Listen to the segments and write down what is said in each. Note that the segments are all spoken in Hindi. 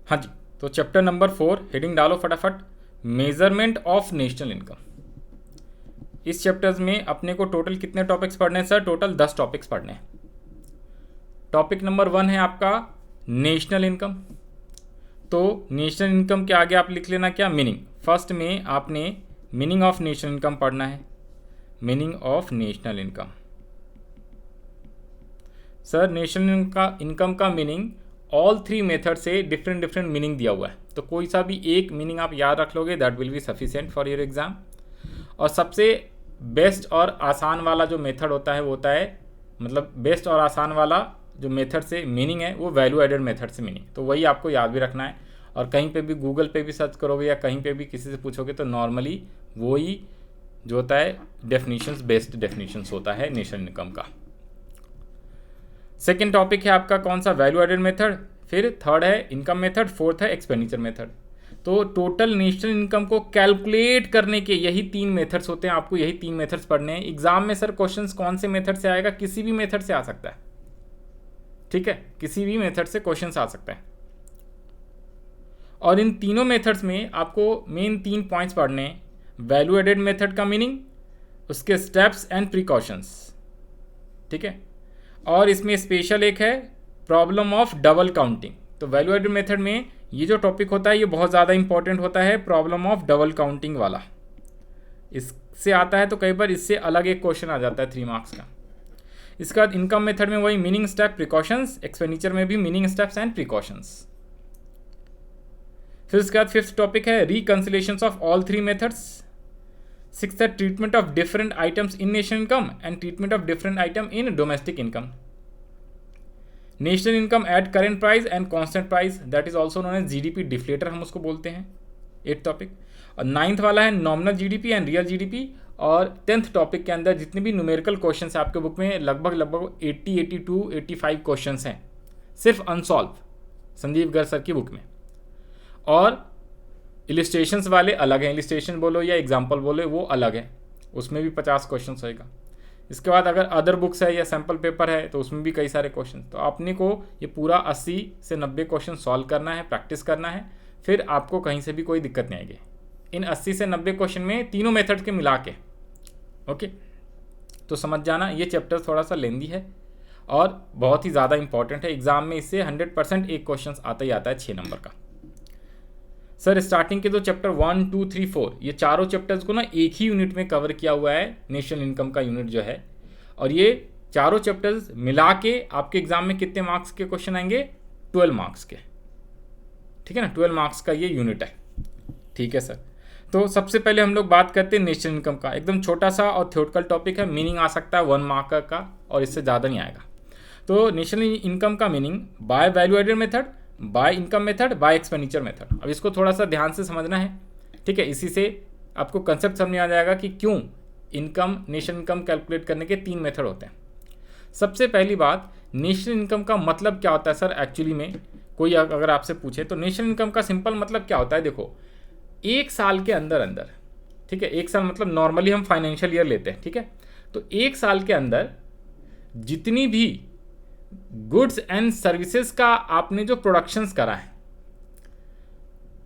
हाँ जी, तो चैप्टर नंबर 4 हेडिंग डालो फटाफट, मेजरमेंट ऑफ नेशनल इनकम। इस चैप्टर्स में अपने को टोटल कितने टॉपिक्स पढ़ने हैं सर? टोटल 10 टॉपिक्स पढ़ने हैं। टॉपिक नंबर 1 है आपका नेशनल इनकम। तो नेशनल इनकम के आगे आप लिख लेना क्या? मीनिंग। फर्स्ट में आपने मीनिंग ऑफ नेशनल इनकम पढ़ना है। Meaning of national income. Sir national income का मीनिंग ऑल 3 मेथड से डिफरेंट डिफरेंट मीनिंग दिया हुआ है, तो कोई सा भी एक मीनिंग आप याद रख लोगे that will be sufficient for your exam. और सबसे बेस्ट और आसान वाला जो मेथड होता है वो होता है, मतलब बेस्ट और आसान वाला जो मेथड से मीनिंग है वो वैल्यू एडेड मेथड से मीनिंग, तो वही आपको याद भी रखना है। और कहीं पे भी गूगल पे भी सर्च करोगे या कहीं पे भी किसी से पूछोगे तो नॉर्मली वही जो होता है डेफिनेशंस, बेस्ड डेफिनेशंस होता है नेशनल इनकम का। सेकेंड टॉपिक है आपका कौन सा? Value added method. फिर थर्ड है इनकम मेथड, फोर्थ है एक्सपेंडिचर मेथड। तो टोटल नेशनल इनकम को कैलकुलेट करने के यही 3 मेथड्स होते हैं, आपको यही 3 मेथड्स पढ़ने हैं। एग्जाम में सर क्वेश्चंस कौन से मेथड से आएगा? किसी भी मेथड से आ सकता है, ठीक है, किसी भी मेथड से क्वेश्चंस आ सकता है। और इन तीनों मेथड्स में आपको मेन 3 पॉइंट्स पढ़ने हैं। वैल्यू एडेड मेथड का मीनिंग, उसके स्टेप्स एंड प्रिकॉशंस, ठीक है। और इसमें स्पेशल एक है प्रॉब्लम ऑफ डबल काउंटिंग। तो वैल्यू एडेड मेथड में ये जो टॉपिक होता है ये बहुत ज़्यादा इंपॉर्टेंट होता है, प्रॉब्लम ऑफ डबल काउंटिंग वाला। इससे आता है तो कई बार इससे अलग एक क्वेश्चन आ जाता है 3 मार्क्स का। इसके बाद इनकम मेथड में वही मीनिंग, स्टेप, प्रिकॉशंस। एक्सपेंडिचर में भी मीनिंग, स्टेप्स एंड प्रिकॉशंस। फिर उसके बाद 5th टॉपिक है रिकंसिलेशंस ऑफ ऑल 3 मेथड्स। 6th है treatment of different items in national income and treatment of different item in domestic income. National income at current price and constant price, that is also known as GDP deflator, हम उसको बोलते हैं। 8th topic. और 9th वाला है nominal GDP and real GDP. और 10th टॉपिक के अंदर जितने भी न्यूमेरिकल क्वेश्चन है आपके बुक में लगभग 80, 82, 85 क्वेश्चन हैं सिर्फ अनसॉल्व, संदीप गर्ग सर की बुक में। और इलिस्ट्रेशंस वाले अलग हैं, इलिस्ट्रेशन बोलो या एग्जाम्पल बोलो वो अलग है, उसमें भी 50 क्वेश्चन होएगा। इसके बाद अगर अदर बुक्स है या सैम्पल पेपर है तो उसमें भी कई सारे क्वेश्चन। तो आपने को ये पूरा 80 से 90 क्वेश्चन सॉल्व करना है, प्रैक्टिस करना है, फिर आपको कहीं से भी कोई दिक्कत नहीं आएगी इन 80 से 90 क्वेश्चन में, तीनों मेथड के मिला के। ओके, तो समझ जाना ये चैप्टर थोड़ा सा लेंदी है और बहुत ही ज़्यादा इंपॉर्टेंट है। एग्जाम में इससे 100% एक क्वेश्चन आता ही आता है 6 नंबर का। सर स्टार्टिंग के तो चैप्टर 1, 2, 3, 4 ये चारों चैप्टर्स को ना एक ही यूनिट में कवर किया हुआ है, नेशनल इनकम का यूनिट जो है। और ये चारों चैप्टर्स मिला के आपके एग्जाम में कितने मार्क्स के क्वेश्चन आएंगे? 12 मार्क्स के, ठीक है ना, 12 मार्क्स का ये यूनिट है, ठीक है सर। तो सबसे पहले हम लोग बात करते हैं नेशनल इनकम का। एकदम छोटा सा और थ्योरेटिकल टॉपिक है, मीनिंग आ सकता है 1 मार्क का और इससे ज़्यादा नहीं आएगा। तो नेशनल इनकम का meaning by value added method, by income method, by expenditure method. अब इसको थोड़ा सा ध्यान से समझना है, ठीक है, इसी से आपको कंसेप्ट समझ आ जाएगा कि क्यों इनकम, नेशनल इनकम कैलकुलेट करने के 3 मेथड होते हैं। सबसे पहली बात, नेशनल इनकम का मतलब क्या होता है सर? एक्चुअली में कोई अगर आपसे पूछे तो नेशनल इनकम का सिंपल मतलब क्या होता है? देखो, एक साल के अंदर अंदर, ठीक है, एक साल मतलब नॉर्मली हम फाइनेंशियल ईयर लेते हैं, ठीक है, तो एक साल के अंदर जितनी भी गुड्स एंड सर्विसेज का आपने जो प्रोडक्शंस करा है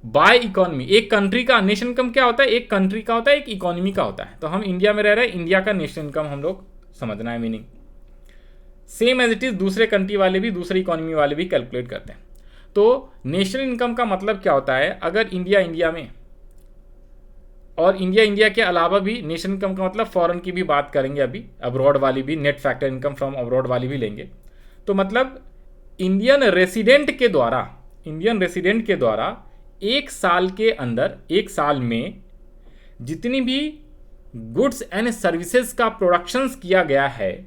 बाय इकोनॉमी, एक कंट्री का नेशनल इनकम क्या होता है? एक कंट्री का होता है, एक इकोनॉमी का होता है। तो हम इंडिया में रह रहे हैं, इंडिया का नेशनल इनकम हम लोग समझना है meaning. Same as it is दूसरे कंट्री वाले भी, दूसरी इकोनॉमी वाले भी कैलकुलेट करते हैं। तो नेशनल इनकम का मतलब क्या होता है? अगर इंडिया में और इंडिया के अलावा भी नेशनल इनकम का मतलब फॉरेन की भी बात करेंगे, अभी अब्रॉड वाली भी, net factor income from abroad वाली भी लेंगे। तो मतलब इंडियन रेसिडेंट के द्वारा एक साल के अंदर, एक साल में जितनी भी गुड्स एंड सर्विसेज का प्रोडक्शंस किया गया है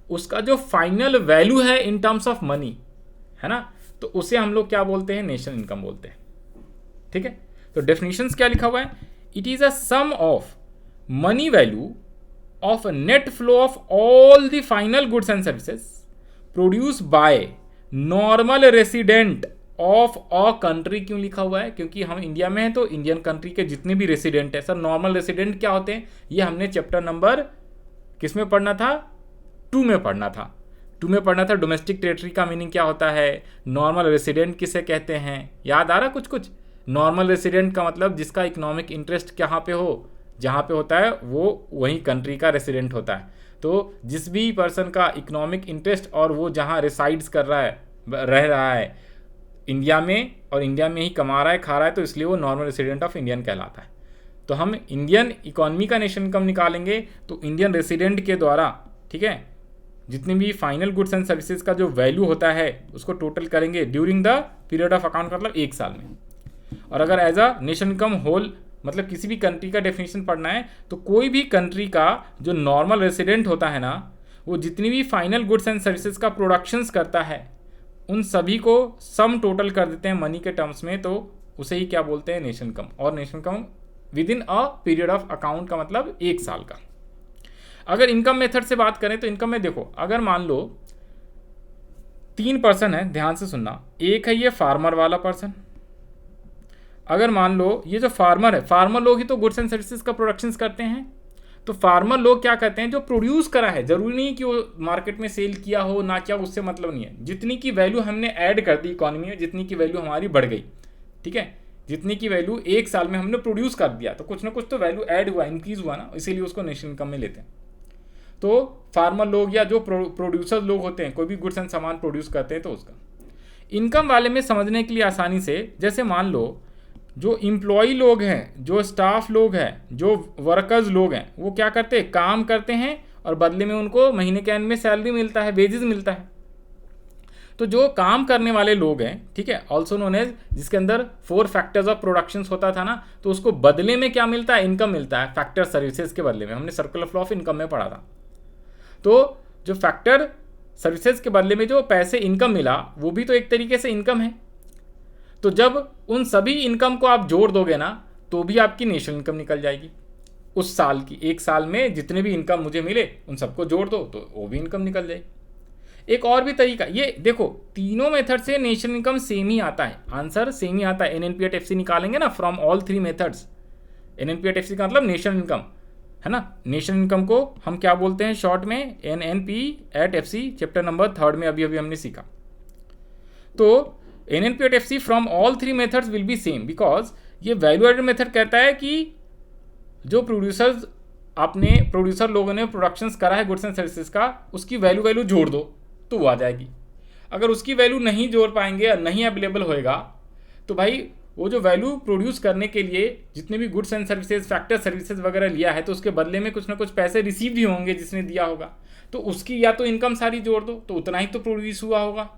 उसका जो फाइनल वैल्यू है इन टर्म्स ऑफ मनी, है ना, तो उसे हम लोग क्या बोलते हैं? नेशनल इनकम बोलते हैं, ठीक है। तो डेफिनेशंस क्या लिखा हुआ है? It is a sum of money value of net flow of all the final goods and services produce by normal resident of a country. क्यों लिखा हुआ है? क्योंकि हम इंडिया में हैं तो इंडियन कंट्री के जितने भी रेसिडेंट है। सर नॉर्मल रेसिडेंट क्या होते हैं? ये हमने चैप्टर नंबर किस में पढ़ना था? 2 में पढ़ना था। में पढ़ना था डोमेस्टिक टेरिटरी का मीनिंग क्या होता है, नॉर्मल रेसिडेंट किसे कहते हैं, याद आ रहा कुछ कुछ। नॉर्मल रेसिडेंट का मतलब जिसका इकोनॉमिक इंटरेस्ट कहाँ पे हो, जहाँ पे होता है वो वही कंट्री का रेसिडेंट होता है। तो जिस भी पर्सन का इकोनॉमिक इंटरेस्ट और वो जहाँ रिसाइड्स कर रहा है, रह रहा है इंडिया में, और इंडिया में ही कमा रहा है खा रहा है, तो इसलिए वो नॉर्मल रेसिडेंट ऑफ इंडियन कहलाता है। तो हम इंडियन इकोनॉमी का नेशनल इनकम निकालेंगे तो इंडियन रेसिडेंट के द्वारा, ठीक है, जितनी भी फाइनल गुड्स एंड सर्विसेज का जो वैल्यू होता है उसको टोटल करेंगे during the period of account, मतलब एक साल में। और अगर as a national income whole मतलब किसी भी कंट्री का डेफिनेशन पढ़ना है तो कोई भी कंट्री का जो नॉर्मल रेसिडेंट होता है ना, वो जितनी भी फाइनल गुड्स एंड सर्विसेज का प्रोडक्शंस करता है उन सभी को सम टोटल कर देते हैं मनी के टर्म्स में, तो उसे ही क्या बोलते हैं, नेशनल इनकम। और national income with in a period of account का मतलब एक साल का। अगर इनकम मेथड से बात करें तो इनकम में देखो, अगर मान लो 3 पर्सन है, ध्यान से सुनना, एक है ये फार्मर वाला पर्सन। अगर मान लो ये जो फार्मर है, फार्मर लोग ही तो गुड्स एंड सर्विसेज का प्रोडक्शंस करते हैं। तो फार्मर लोग क्या करते हैं, जो प्रोड्यूस करा है, जरूरी नहीं कि वो मार्केट में सेल किया हो ना किया, उससे मतलब नहीं है। जितनी की वैल्यू हमने ऐड कर दी इकोनॉमी में, जितनी की वैल्यू हमारी बढ़ गई, ठीक है, जितनी की वैल्यू एक साल में हमने प्रोड्यूस कर दिया, तो कुछ ना कुछ तो वैल्यू ऐड हुआ, इंक्रीज हुआ ना, इसीलिए उसको नेशनल इनकम में लेते हैं। तो फार्मर लोग या जो प्रोड्यूसर लोग होते हैं, कोई भी गुड्स एंड सामान प्रोड्यूस करते हैं, तो उसका इनकम वाले में समझने के लिए आसानी से, जैसे मान लो जो इम्प्लॉई लोग हैं, जो स्टाफ लोग हैं, जो वर्कर्स लोग हैं, वो क्या करते हैं, काम करते हैं और बदले में उनको महीने के एंड में सैलरी मिलता है, वेजेस मिलता है। तो जो काम करने वाले लोग हैं, ठीक है, ऑल्सो नोन एज, जिसके अंदर 4 फैक्टर्स ऑफ प्रोडक्शन होता था ना, तो उसको बदले में क्या मिलता है, इनकम मिलता है, फैक्टर सर्विसेज के बदले में। हमने सर्कुलर फ्लो ऑफ इनकम में पढ़ा था। तो जो फैक्टर सर्विसेज के बदले में जो पैसे इनकम मिला, वो भी तो एक तरीके से इनकम है। तो जब उन सभी इनकम को आप जोड़ दोगे ना, तो भी आपकी नेशनल इनकम निकल जाएगी उस साल की। एक साल में जितने भी इनकम मुझे मिले उन सबको जोड़ दो तो वो भी इनकम निकल जाएगी। एक और भी तरीका, ये देखो तीनों मेथड से नेशनल इनकम सेम ही आता है, आंसर सेम ही आता है। NNP@FC निकालेंगे ना फ्रॉम ऑल 3 मेथड्स। NNP@FC का मतलब नेशनल इनकम है ना। नेशनल इनकम को हम क्या बोलते हैं शॉर्ट में, NNP@FC, चैप्टर नंबर 3 में अभी हमने सीखा। तो NNP@FC from all 3 methods will be same, because ये वैल्यू एडेड मेथड कहता है कि जो प्रोड्यूसर लोगों ने प्रोडक्शंस करा है गुड्स एंड सर्विसेज का, उसकी वैल्यू जोड़ दो तो वो आ जाएगी। अगर उसकी वैल्यू नहीं जोड़ पाएंगे या नहीं अवेलेबल होएगा, तो भाई वो जो वैल्यू प्रोड्यूस करने के लिए जितने भी goods and services, factor services वगैरह लिया है, तो उसके बदले में कुछ ना कुछ पैसे रिसीव भी होंगे जिसने दिया होगा, तो उसकी या तो इनकम सारी जोड़ दो तो उतना ही तो प्रोड्यूस हुआ होगा।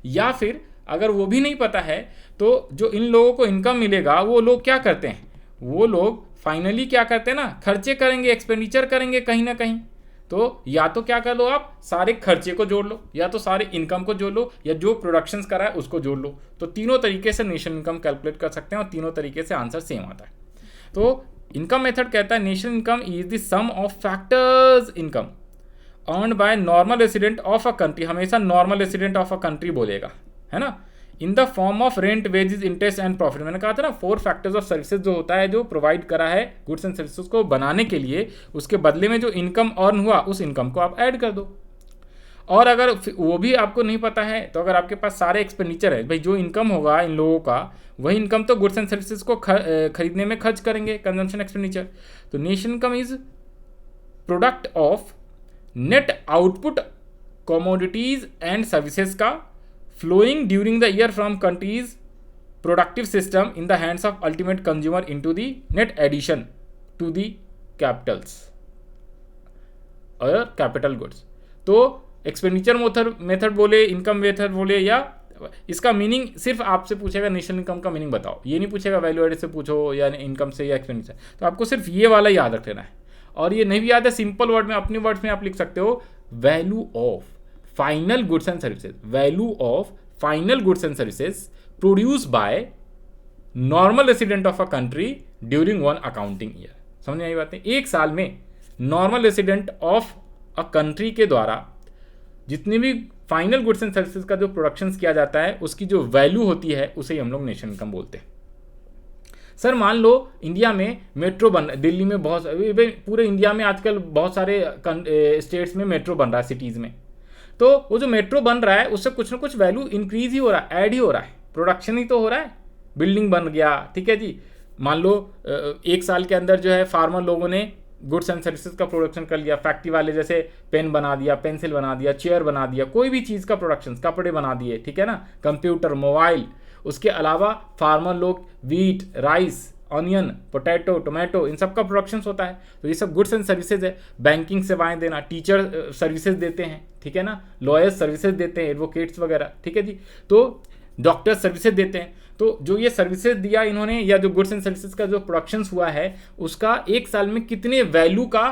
या फिर अगर वो भी नहीं पता है, तो जो इन लोगों को इनकम मिलेगा वो लोग क्या करते हैं, वो लोग फाइनली क्या करते हैं ना, खर्चे करेंगे, एक्सपेंडिचर करेंगे कहीं ना कहीं। तो या तो क्या कर लो, आप सारे खर्चे को जोड़ लो, या तो सारे इनकम को जोड़ लो, या जो प्रोडक्शंस करा है उसको जोड़ लो। तो तीनों तरीके से नेशनल इनकम कैलकुलेट कर सकते हैं और तीनों तरीके से आंसर सेम आता है। तो इनकम मेथड कहता है national income is the sum of factors income earned by normal resident of a country, हमेशा normal resident of a country बोलेगा, है ना, in the form of rent, wages, interest and profit. मैंने कहा था ना 4 फैक्टर्स ऑफ सर्विसेज जो होता है, जो प्रोवाइड करा है गुड्स एंड सर्विसेज को बनाने के लिए, उसके बदले में जो इनकम अर्न हुआ उस इनकम को आप ऐड कर दो। और अगर वो भी आपको नहीं पता है, तो अगर आपके पास सारे एक्सपेंडिचर है, भाई जो इनकम होगा इन लोगों का, वही इनकम तो गुड्स एंड सर्विसेज को खरीदने में खर्च करेंगे, कंजम्पशन एक्सपेंडिचर। तो national income is product of net output commodities and services का flowing during the year from country's productive system in the hands of ultimate consumer into the net addition to the capitals और कैपिटल गुड्स। तो एक्सपेंडिचर मेथड बोले, इनकम मेथड बोले, या इसका मीनिंग सिर्फ आपसे पूछेगा नेशनल इनकम का मीनिंग बताओ, ये नहीं पूछेगा वैल्यू एडेड से पूछो या इनकम से या एक्सपेंडिचर। तो आपको सिर्फ ये वाला याद रख लेना है। और ये नहीं भी याद है, सिंपल वर्ड में अपने वर्ड्स में आप लिख सकते हो, value of final goods and services, value of final goods and services produce by normal resident of a country during 1 accounting year. समझ में आई बातें? एक साल में normal resident of a country के द्वारा जितनी भी फाइनल गुड्स एंड सर्विसेज का जो प्रोडक्शन किया जाता है, उसकी जो वैल्यू होती है उसे ही हम लोग नेशनल इनकम बोलते हैं। सर मान लो इंडिया में मेट्रो बन, दिल्ली में पूरे इंडिया में आजकल बहुत सारे स्टेट्स में मेट्रो बन रहा है, सिटीज़ में। तो वो जो मेट्रो बन रहा है उससे कुछ ना कुछ वैल्यू इंक्रीज ही हो रहा है, ऐड ही हो रहा है, प्रोडक्शन ही तो हो रहा है, बिल्डिंग बन गया, ठीक है जी। मान लो 1 साल के अंदर जो है फार्मर लोगों ने गुड्स एंड सर्विसेज का प्रोडक्शन कर लिया, फैक्ट्री वाले जैसे पेन बना दिया, पेंसिल बना दिया, चेयर बना दिया, कोई भी चीज़ का प्रोडक्शन, कपड़े बना दिए, ठीक है ना, कंप्यूटर, मोबाइल। उसके अलावा फार्मर लोग wheat, rice, onion, potato, tomato, इन सब का प्रोडक्शन होता है। तो ये सब गुड्स एंड सर्विसेज है। बैंकिंग सेवाएं देना, टीचर सर्विसेज देते हैं, ठीक है ना, लॉयर्स सर्विसेज देते हैं, एडवोकेट्स वगैरह, ठीक है जी। तो डॉक्टर सर्विसेज देते हैं। तो जो ये सर्विसेज दिया इन्होंने, या जो गुड्स एंड सर्विसेज का जो प्रोडक्शन हुआ है उसका 1 साल में कितने वैल्यू का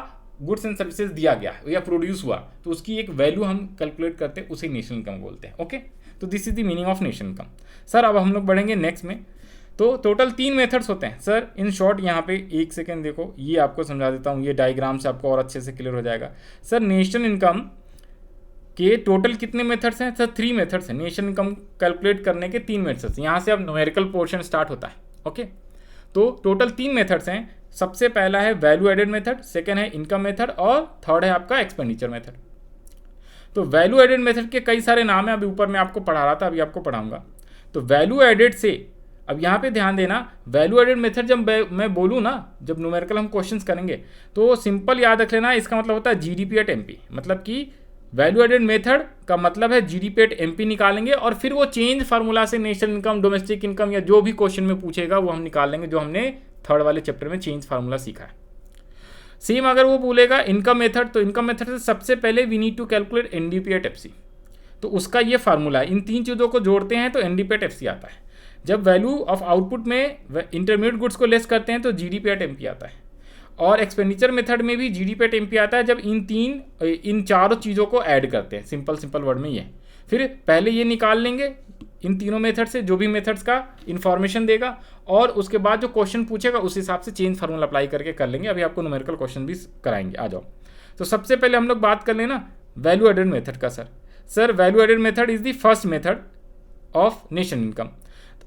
गुड्स एंड सर्विसेज दिया गया या प्रोड्यूस हुआ, तो उसकी एक वैल्यू हम कैलकुलेट करते हैं, उसे नेशनल इनकम बोलते हैं। ओके, तो this is the meaning of national income. Sir अब हम लोग बढ़ेंगे नेक्स्ट में। तो टोटल 3 मेथड्स होते हैं सर। इन शॉर्ट यहाँ पे 1 सेकेंड देखो, ये आपको समझा देता हूँ, ये डायग्राम से आपको और अच्छे से क्लियर हो जाएगा। सर नेशनल इनकम के टोटल कितने मेथड्स हैं? सर 3 मेथड्स हैं। नेशनल इनकम कैलकुलेट करने के 3 मेथड्स, यहाँ से अब न्यूमेरिकल पोर्शन स्टार्ट होता है। ओके, तो टोटल 3 मेथड्स हैं। सबसे पहला है वैल्यू एडेड मेथड, सेकेंड है इनकम मेथड, और थर्ड है आपका एक्सपेंडिचर मेथड। तो वैल्यू एडेड मेथड के कई सारे नाम हैं, अभी ऊपर मैं आपको पढ़ा रहा था, अभी आपको पढ़ाऊंगा। तो वैल्यू एडेड से, अब यहाँ पे ध्यान देना, वैल्यू एडेड मेथड जब मैं बोलूँ ना, जब न्यूमेरिकल हम क्वेश्चंस करेंगे तो सिंपल याद रख लेना, इसका मतलब होता है जीडीपी एट एमपी। मतलब कि वैल्यू एडेड मेथड का मतलब है जीडीपी एट एमपी निकालेंगे, और फिर वो चेंज फार्मूला से नेशनल इनकम, डोमेस्टिक इनकम, या जो भी क्वेश्चन में पूछेगा वो हम निकाल लेंगे, जो हमने थर्ड वाले चैप्टर में चेंज फार्मूला सीखा है। सेम अगर वो बोलेगा इनकम मेथड, तो इनकम मेथड से सबसे पहले we need to calculate NDP at FC. तो उसका ये फार्मूला है, इन 3 चीज़ों को जोड़ते हैं तो एनडीपी एट एफसी आता है। जब वैल्यू ऑफ आउटपुट में इंटरमीडिएट गुड्स को लेस करते हैं तो जीडीपी एट एमपी आता है, और एक्सपेंडिचर मेथड में भी जीडीपी एट एमपी आता है जब इन चारों चीज़ों को ऐड करते हैं। सिंपल वर्ड में ये, फिर पहले ये निकाल लेंगे इन तीनों मेथड से, जो भी मेथड्स का इन्फॉर्मेशन देगा, और उसके बाद जो क्वेश्चन पूछेगा उस हिसाब से चेंज फार्मूला अप्लाई करके कर लेंगे। अभी आपको न्यूमेरिकल क्वेश्चन भी कराएंगे, आ जाओ। तो सबसे पहले हम लोग बात कर लेना वैल्यू एडेड मेथड का। Sir value added method is the first method of national income.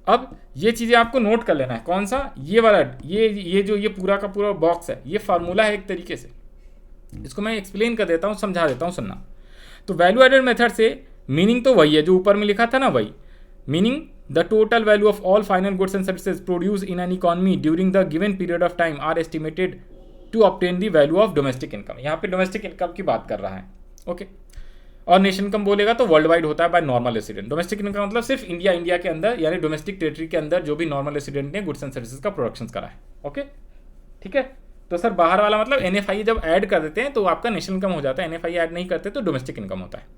अब ये चीज़ें आपको नोट कर लेना है। कौन सा? ये वाला, ये जो ये पूरा का पूरा बॉक्स है, ये फार्मूला है एक तरीके से। इसको मैं एक्सप्लेन कर देता हूँ, समझा देता हूँ, सुनना। तो वैल्यू एडेड मेथड से मीनिंग तो वही है जो ऊपर में लिखा था ना, वही meaning, the total value of all final goods and services produce in an economy during the given period of time are estimated to obtain the value of domestic income. यहाँ पे डोमेस्टिक इनकम की बात कर रहा है। ओके, और नेशनल इनकम बोलेगा तो वर्ल्ड वाइड होता है bye normal resident. Domestic income मतलब सिर्फ इंडिया के अंदर, यानी डोमेस्टिक टेरिटरी के अंदर जो भी नॉर्मल रेसिडेंट ने गुड्स एंड सर्विसेज का प्रोडक्शन करा है। ओके, ठीक है। तो सर बाहर वाला मतलब एनएफआई जब ऐड कर देते हैं तो आपका नेशनल इनकम हो जाता है, एनएफआई ऐड नहीं करते तो डोमेस्टिक इनकम होता है।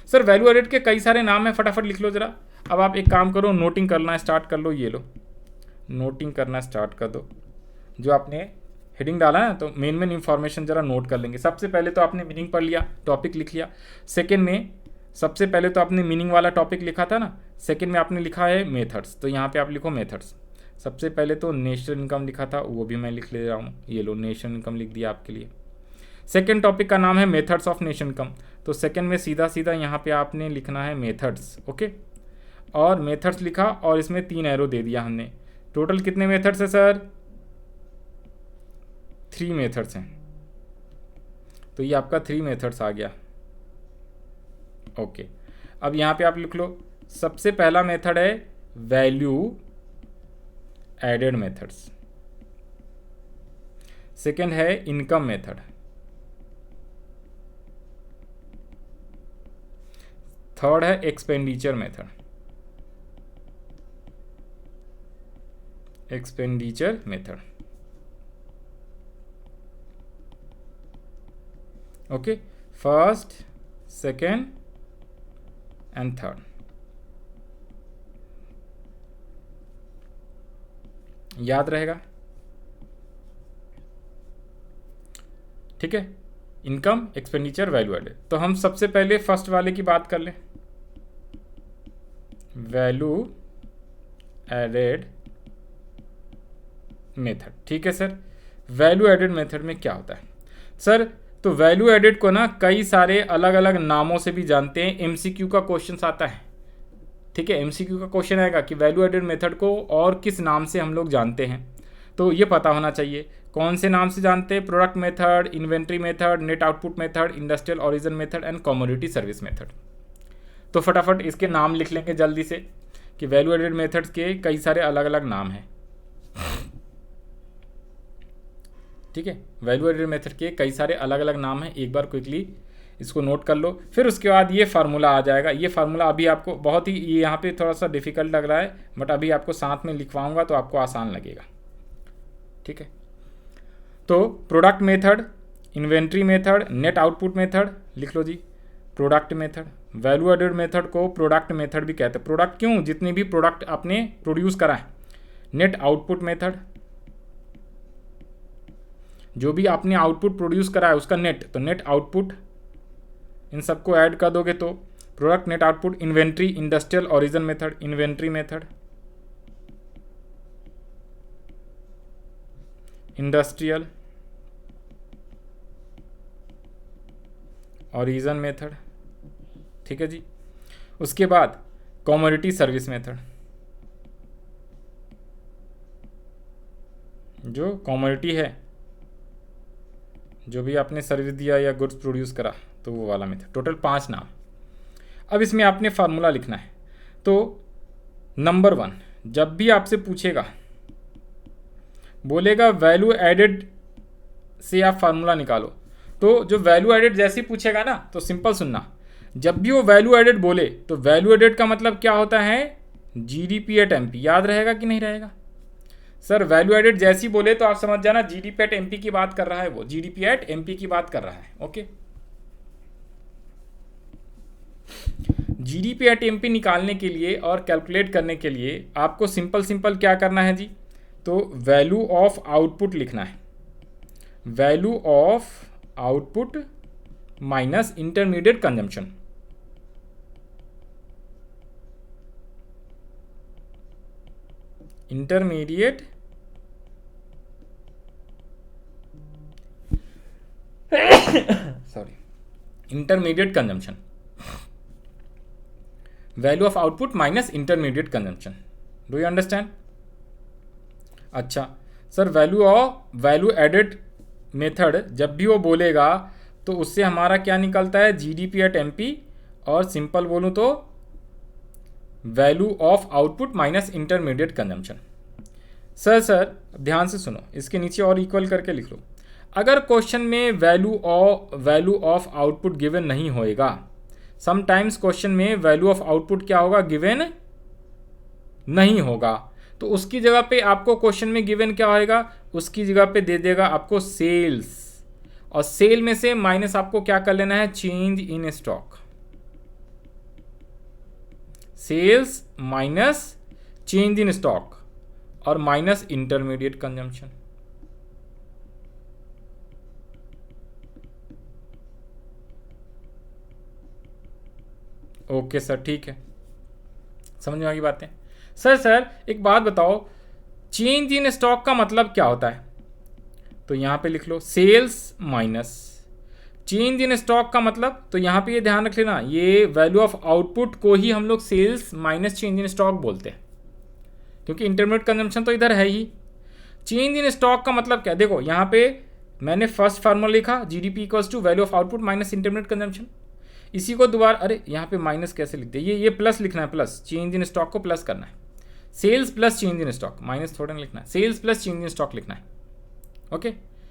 सर वैल्यू एडेड के कई सारे नाम है, फटाफट लिख लो जरा। अब आप एक काम करो, नोटिंग करना स्टार्ट कर लो। ये लो, नोटिंग करना स्टार्ट कर दो। जो आपने हेडिंग डाला है तो मेन इंफॉर्मेशन जरा नोट कर लेंगे। सबसे पहले तो आपने मीनिंग पढ़ लिया, टॉपिक लिख लिया। सेकंड में सबसे पहले तो आपने मीनिंग वाला टॉपिक लिखा था ना, सेकंड में आपने लिखा है मेथड्स, तो यहाँ पे आप लिखो मेथड्स। सबसे पहले तो नेशनल इनकम लिखा था, वो भी मैं लिख ले रहा हूँ। ये लो, नेशनल इनकम लिख दिया आपके लिए। सेकेंड टॉपिक का नाम है मेथड्स ऑफ नेशनल इनकम, तो सेकेंड में सीधा यहाँ पे आपने लिखना है मेथड्स। ओके, और मेथड्स लिखा और इसमें 3 एरो दे दिया हमने। टोटल कितने मेथड्स है सर? 3 मेथड्स हैं, तो ये आपका 3 मेथड्स आ गया। ओके, अब यहाँ पे आप लिख लो, सबसे पहला मेथड है वैल्यू एडेड मेथड्स, सेकेंड है इनकम मेथड, थर्ड है expenditure method. Expenditure method, okay, first, second and third. याद रहेगा, ठीक है। Income, expenditure, value added. तो हम सबसे पहले फर्स्ट वाले की बात कर लें, वैल्यू एडेड मेथड। ठीक है सर, वैल्यू एडेड मेथड में क्या होता है सर? तो वैल्यू एडेड को ना कई सारे अलग अलग नामों से भी जानते हैं। एमसीक्यू का क्वेश्चन आता है, ठीक है, एमसीक्यू का क्वेश्चन आएगा कि वैल्यू एडेड मेथड को और किस नाम से हम लोग जानते हैं। तो ये पता होना चाहिए। कौन से नाम से जानते हैं? Product method, inventory method, net output method, industrial origin method and commodity service method. तो फटाफट इसके नाम लिख लेंगे जल्दी से कि वैल्यू एडेड मेथड्स के कई सारे अलग अलग नाम हैं। ठीक है, वैल्यू एडेड मेथड के कई सारे अलग अलग नाम हैं, एक बार क्विकली इसको नोट कर लो। फिर उसके बाद ये फार्मूला आ जाएगा। ये फार्मूला अभी आपको बहुत ही, ये यहाँ पे थोड़ा सा डिफिकल्ट लग रहा है, बट अभी आपको साथ में लिखवाऊंगा तो आपको आसान लगेगा। ठीक है, तो product method, inventory method, net output method लिख लो जी, product method. Value added method को प्रोडक्ट मेथड भी कहते हैं। प्रोडक्ट क्यों? जितनी भी प्रोडक्ट आपने प्रोड्यूस करा है। नेट आउटपुट मेथड, जो भी आपने आउटपुट प्रोड्यूस करा है उसका नेट, तो नेट आउटपुट, इन सबको ऐड कर दोगे तो product, net output. Inventory, industrial origin method, inventory method, industrial origin method. ठीक है जी। उसके बाद कमोडिटी सर्विस मेथड, जो कमोडिटी है, जो भी आपने सर्विस दिया या गुड्स प्रोड्यूस करा, तो वो वाला मेथड। टोटल 5 नाम। अब इसमें आपने फार्मूला लिखना है। तो नंबर 1, जब भी आपसे पूछेगा, बोलेगा वैल्यू एडेड से आप फार्मूला निकालो, तो जो वैल्यू एडेड जैसे ही पूछेगा ना, तो सिंपल सुनना, जब भी वो वैल्यू एडेड बोले तो वैल्यू एडेड का मतलब क्या होता है? GDP at MP. याद रहेगा कि नहीं रहेगा? सर वैल्यू एडेड जैसी बोले तो आप समझ जाना जीडीपी एट एमपी की बात कर रहा है, वो जीडीपी एट एमपी की बात कर रहा है। ओके, जीडीपी एट एमपी निकालने के लिए और कैलकुलेट करने के लिए आपको सिंपल क्या करना है जी? तो वैल्यू ऑफ आउटपुट लिखना है। Value of output minus intermediate consumption. Intermediate intermediate consumption. Value of output minus intermediate consumption. Do you understand? अच्छा सर, वैल्यू एडेड मेथड जब भी वो बोलेगा तो उससे हमारा क्या निकलता है? जीडीपी एट एमपी, और सिंपल बोलूं तो value of output minus intermediate consumption. Sir ध्यान से सुनो, इसके नीचे और इक्वल करके लिख लो। अगर क्वेश्चन में वैल्यू ऑफ आउटपुट गिवन नहीं होएगा, समटाइम्स क्वेश्चन में वैल्यू ऑफ आउटपुट क्या होगा? गिवन नहीं होगा, तो उसकी जगह पे आपको क्वेश्चन में गिवन क्या होएगा? उसकी जगह पे दे देगा आपको सेल्स, और सेल में से माइनस आपको क्या कर लेना है? Change in stock. Sales minus change in stock और minus intermediate consumption. Okay sir, ठीक है, समझ में आ गई बातें। सर एक बात बताओ, चेंज इन स्टॉक का मतलब क्या होता है? तो यहां पे लिख लो sales minus change in stock का मतलब, तो यहां पे ये ध्यान रख लेना, ये वैल्यू ऑफ आउटपुट को ही हम लोग sales minus change in stock बोलते हैं, क्योंकि इंटरमीडिएट कंजम्पशन तो इधर है ही। चेंज इन स्टॉक का मतलब क्या? देखो यहां पे मैंने फर्स्ट फार्मूला लिखा, GDP equals to value of output minus intermediate consumption. इसी को दोबारा, अरे यहाँ पे माइनस कैसे लिखते हैं? ये प्लस लिखना है, प्लस चेंज इन स्टॉक को प्लस करना है। Sales plus change in stock, minus थोड़ा नहीं लिखना है, sales plus change in stock लिखना है। ओके,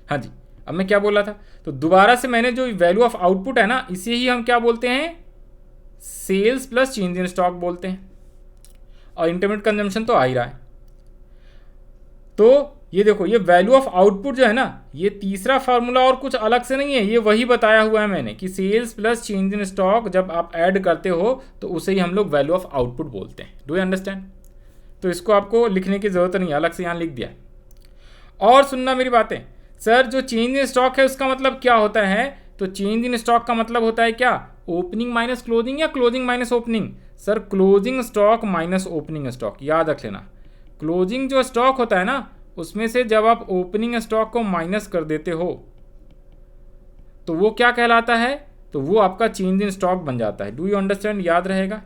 हाँ जी। अब मैं क्या बोल रहा था? तो दोबारा से मैंने जो वैल्यू ऑफ आउटपुट है ना, इसे ही हम क्या बोलते हैं? Sales plus change in stock बोलते हैं, और इंटरमीडिएट कंजम्पशन तो आ ही रहा है। तो ये देखो, ये वैल्यू ऑफ आउटपुट जो है ना, ये तीसरा फार्मूला और कुछ अलग से नहीं है, ये वही बताया हुआ है मैंने कि sales plus change in stock जब आप ऐड करते हो तो उसे ही हम लोग वैल्यू ऑफ आउटपुट बोलते हैं। Do you understand? तो इसको आपको लिखने की जरूरत नहीं, अलग से यहाँ लिख दिया। और सुनना मेरी बातें, सर जो चेंज इन स्टॉक है उसका मतलब क्या होता है? तो चेंज इन स्टॉक का मतलब होता है क्या? ओपनिंग माइनस क्लोजिंग या closing minus opening? Sir closing stock minus opening stock, याद रख लेना। क्लोजिंग जो स्टॉक होता है ना, उसमें से जब आप ओपनिंग स्टॉक को माइनस कर देते हो तो वो क्या कहलाता है? तो वो आपका चेंज इन स्टॉक बन जाता है। Do you understand? याद रहेगा?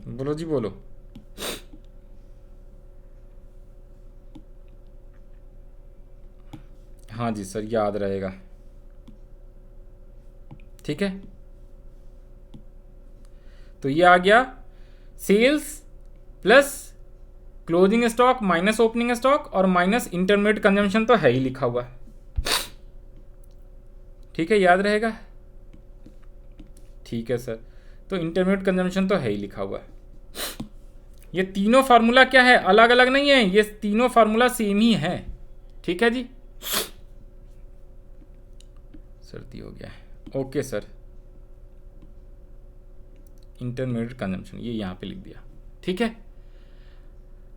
बोलो जी बोलो। हाँ जी सर, याद रहेगा। ठीक है, तो ये आ गया sales plus closing stock minus opening stock और माइनस इंटरमीडिएट कंजम्पशन तो है ही लिखा हुआ। ठीक है, याद रहेगा। ठीक है सर, तो इंटरमीडिएट कंजम्पशन तो है ही लिखा हुआ। ये तीनों फार्मूला क्या है, अलग अलग नहीं है, ये तीनों फार्मूला सेम ही है। ठीक है जी, सर्दी हो गया है। ओके सर, इंटरमीडिएट कंजम्पशन ये यहां पे लिख दिया। ठीक है,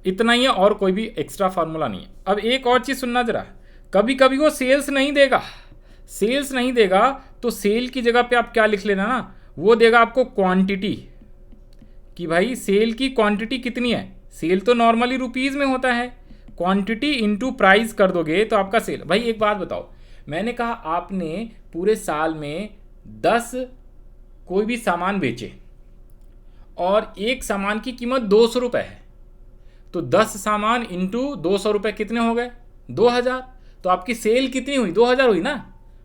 इतना ही है, और कोई भी एक्स्ट्रा फार्मूला नहीं है। अब एक और चीज सुनना जरा, कभी कभी वो सेल्स नहीं देगा, सेल्स नहीं देगा तो सेल की जगह पे आप क्या लिख लेना ना, वो देगा आपको क्वांटिटी, कि भाई सेल की क्वांटिटी कितनी है। सेल तो नॉर्मली रुपीज में होता है, क्वांटिटी इनटू प्राइस कर दोगे तो आपका सेल। भाई एक बात बताओ, मैंने कहा आपने पूरे साल में 10 कोई भी सामान बेचे और एक सामान की कीमत 200 रुपये है, तो 10 सामान इंटू 200 रुपये कितने हो गए, 2000। तो आपकी सेल कितनी हुई, 2000 हुई ना।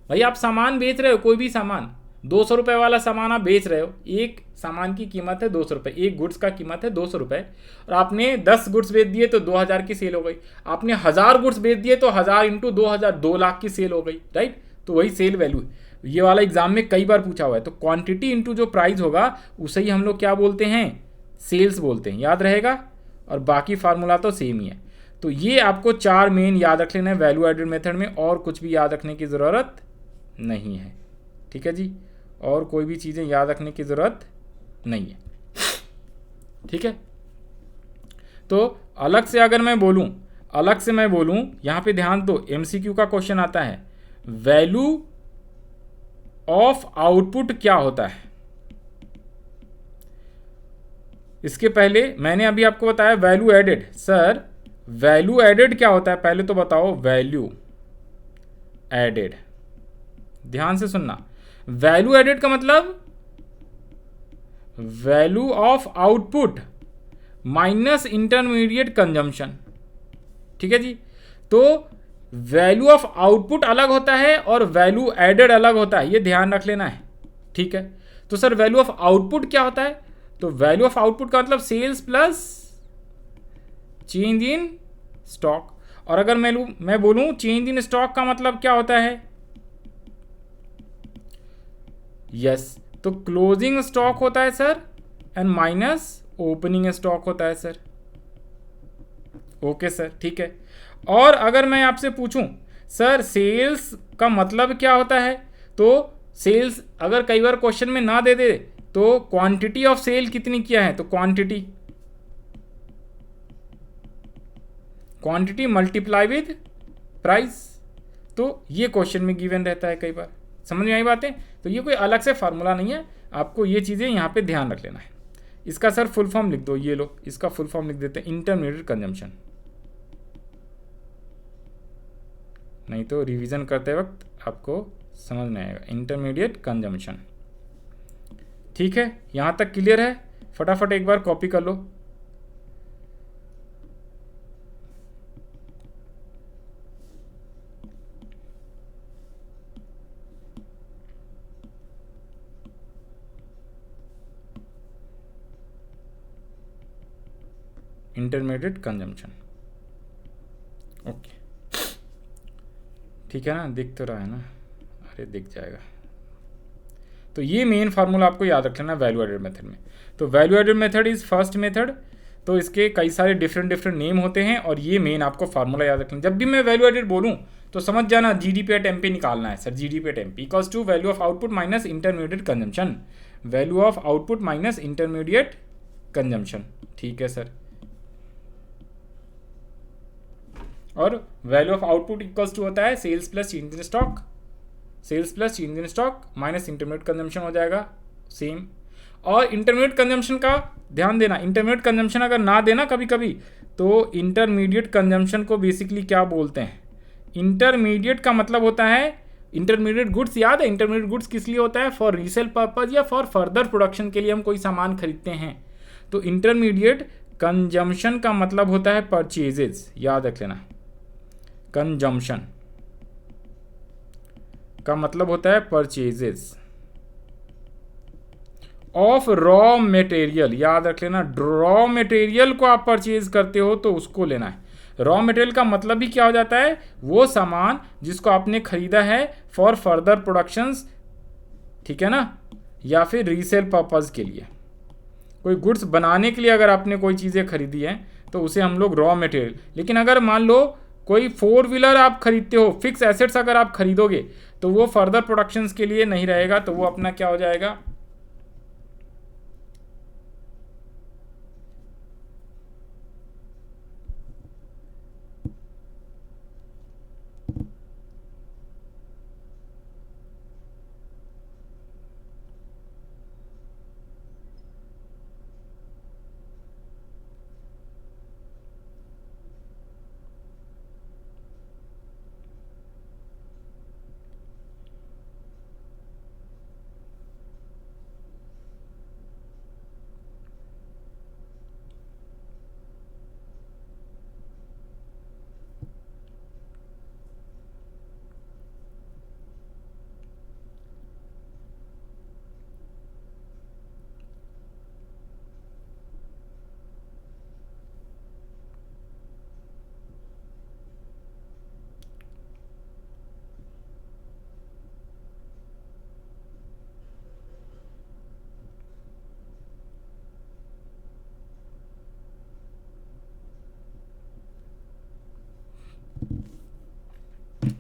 भाई आप सामान बेच रहे हो, कोई भी सामान 200 रुपये वाला सामान आप बेच रहे हो, एक सामान की कीमत है 200 रुपये, एक गुड्स का कीमत है 200 रुपये, और आपने 10 गुड्स बेच दिए तो 2000 की सेल हो गई। आपने 1000 गुड्स बेच दिए तो 1000 इंटू 2000 2 लाख की सेल हो गई, राइट। तो वही सेल वैल्यू है। ये वाला एग्जाम में कई बार पूछा हुआ है। तो क्वांटिटी इंटू जो प्राइस होगा उसे ही हम लोग क्या बोलते हैं, सेल्स बोलते हैं, याद रहेगा। और बाकी फार्मूला तो सेम ही है। तो ये आपको 4 मेन याद रख लेना है वैल्यू एडेड मेथड में, और कुछ भी याद रखने की ज़रूरत नहीं है। ठीक है जी, और कोई भी चीज़ें याद रखने की ज़रूरत नहीं है। ठीक है, तो अलग से अगर मैं बोलूं, अलग से मैं बोलूं, यहां पे ध्यान दो, एमसीक्यू का क्वेश्चन आता है, वैल्यू ऑफ आउटपुट क्या होता है। इसके पहले मैंने अभी आपको बताया value added. Sir value added क्या होता है, पहले तो बताओ वैल्यू एडेड। ध्यान से सुनना, वैल्यू एडेड का मतलब value of output minus intermediate consumption. ठीक है जी, तो वैल्यू ऑफ आउटपुट अलग होता है और वैल्यू एडेड अलग होता है, ये ध्यान रख लेना है। ठीक है, तो सर वैल्यू ऑफ आउटपुट क्या होता है, तो वैल्यू ऑफ आउटपुट का मतलब sales plus change in stock. और अगर मैं बोलूं चेंज इन स्टॉक का मतलब क्या होता है, यस, तो क्लोजिंग स्टॉक होता है sir and minus opening stock होता है सर। ओके सर, ठीक है। और अगर मैं आपसे पूछूं सर सेल्स का मतलब क्या होता है, तो सेल्स अगर कई बार क्वेश्चन में ना दे दे तो क्वांटिटी ऑफ सेल कितनी किया है, तो क्वांटिटी मल्टीप्लाई विद प्राइस। तो ये क्वेश्चन में गिवन रहता है कई बार। समझ में आई बातें। तो ये कोई अलग से फार्मूला नहीं है, आपको ये चीज़ें यहाँ पे ध्यान रख लेना है। इसका सर फुल फॉर्म लिख दो, ये लो इसका फुल फॉर्म लिख देते हैं, इंटरमीडिएट कंजम्पशन, नहीं तो रिवीजन करते वक्त आपको समझ में आएगा। इंटरमीडिएट कंजम्पशन, ठीक है, यहाँ तक क्लियर है। फटाफट एक बार कॉपी कर लो। इंटरमीडिएट कंजम्पशन, ओके, ठीक है ना, दिख तो रहा है ना, अरे दिख जाएगा। तो ये मेन फार्मूला आपको याद रखना वैल्यू एडेड मेथड में। तो value added method is first method, तो इसके कई सारे डिफरेंट नेम होते हैं, और ये मेन आपको फार्मूला याद रखना। जब भी मैं वैल्यू एडेड बोलूँ तो समझ जाना जीडीपी एट एमपी निकालना है sir. GDP at MP equals to value of output minus intermediate consumption, value of output minus intermediate consumption, ठीक है सर। और value of output equals to होता है sales plus change in stock, sales plus change in stock minus intermediate consumption हो जाएगा सेम। और इंटरमीडिएट कंजम्पशन का ध्यान देना, इंटरमीडिएट कंजम्पशन अगर ना देना कभी कभी, तो इंटरमीडिएट कंजम्पशन को बेसिकली क्या बोलते हैं, इंटरमीडिएट का मतलब होता है इंटरमीडिएट गुड्स। याद है इंटरमीडिएट गुड्स किस लिए होता है, फॉर रीसेल पर्पज या फॉर फर्दर प्रोडक्शन के लिए हम कोई सामान खरीदते हैं। तो इंटरमीडिएट कंजम्पशन का मतलब होता है परचेजेस, याद रख लेना, कंजम्पशन, का मतलब होता है परचेजेस ऑफ रॉ मटेरियल। याद रख लेना, रॉ मटेरियल को आप परचेज करते हो तो उसको लेना है। रॉ मटेरियल का मतलब भी क्या हो जाता है, वो सामान जिसको आपने खरीदा है फॉर फर्दर प्रोडक्शंस, ठीक है ना, या फिर रीसेल पर्पज के लिए। कोई गुड्स बनाने के लिए अगर आपने कोई चीज़ें खरीदी हैं तो उसे हम लोग रॉ मटेरियल। लेकिन अगर मान लो कोई 4 व्हीलर आप खरीदते हो, फिक्स एसेट्स अगर आप खरीदोगे तो वो फर्दर प्रोडक्शंस के लिए नहीं रहेगा, तो वो अपना क्या हो जाएगा,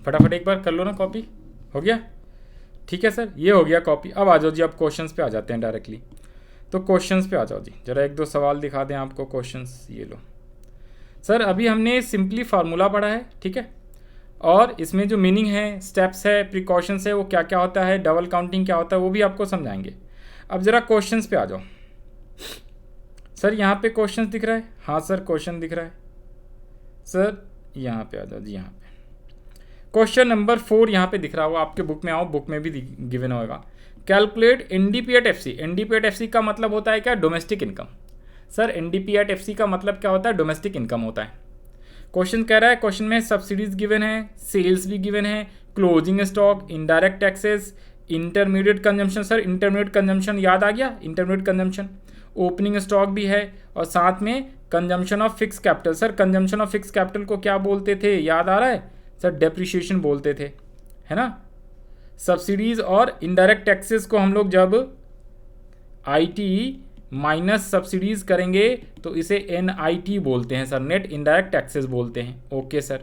फटाफट एक बार कर लो ना कॉपी। हो गया, ठीक है सर, ये हो गया कॉपी। अब आ जाओ जी, अब क्वेश्चंस पे आ जाते हैं डायरेक्टली। तो क्वेश्चंस पे आ जाओ जी, जरा एक दो सवाल दिखा दें आपको। क्वेश्चंस ये लो सर, अभी हमने सिंपली फार्मूला पढ़ा है, ठीक है, और इसमें जो मीनिंग है, स्टेप्स है, प्रिकॉशंस है, वो क्या क्या होता है, डबल काउंटिंग क्या होता है, वो भी आपको समझाएंगे। अब जरा क्वेश्चंस पे आ जाओ। सर यहाँ पे क्वेश्चंस दिख रहा है? हाँ सर क्वेश्चन दिख रहा है। सर यहाँ पे आ जाओ जी, यहाँ पे क्वेश्चन नंबर 4 यहाँ पे दिख रहा होगा आपके बुक में। आओ, बुक में भी गिवन होगा। Calculate NDP at FC. NDP at FC का मतलब होता है क्या, domestic income. Sir NDP at FC का मतलब क्या होता है, डोमेस्टिक इनकम होता है। क्वेश्चन कह रहा है, क्वेश्चन में सब्सिडीज गिवन है, सेल्स भी गिवन है, closing stock, indirect taxes, intermediate consumption. Sir intermediate consumption याद आ गया, इंटरमीडिएट कंजम्पशन, ओपनिंग स्टॉक भी है, और साथ में consumption of fix capital. Sir consumption of fix capital को क्या बोलते थे, याद आ रहा है? सर डेप्रिशिएशन बोलते थे, है ना। सब्सिडीज और इनडायरेक्ट टैक्सेस को हम लोग जब आईटी माइनस सब्सिडीज करेंगे तो इसे एनआईटी बोलते हैं सर, नेट इनडायरेक्ट टैक्सेस बोलते हैं। Okay sir,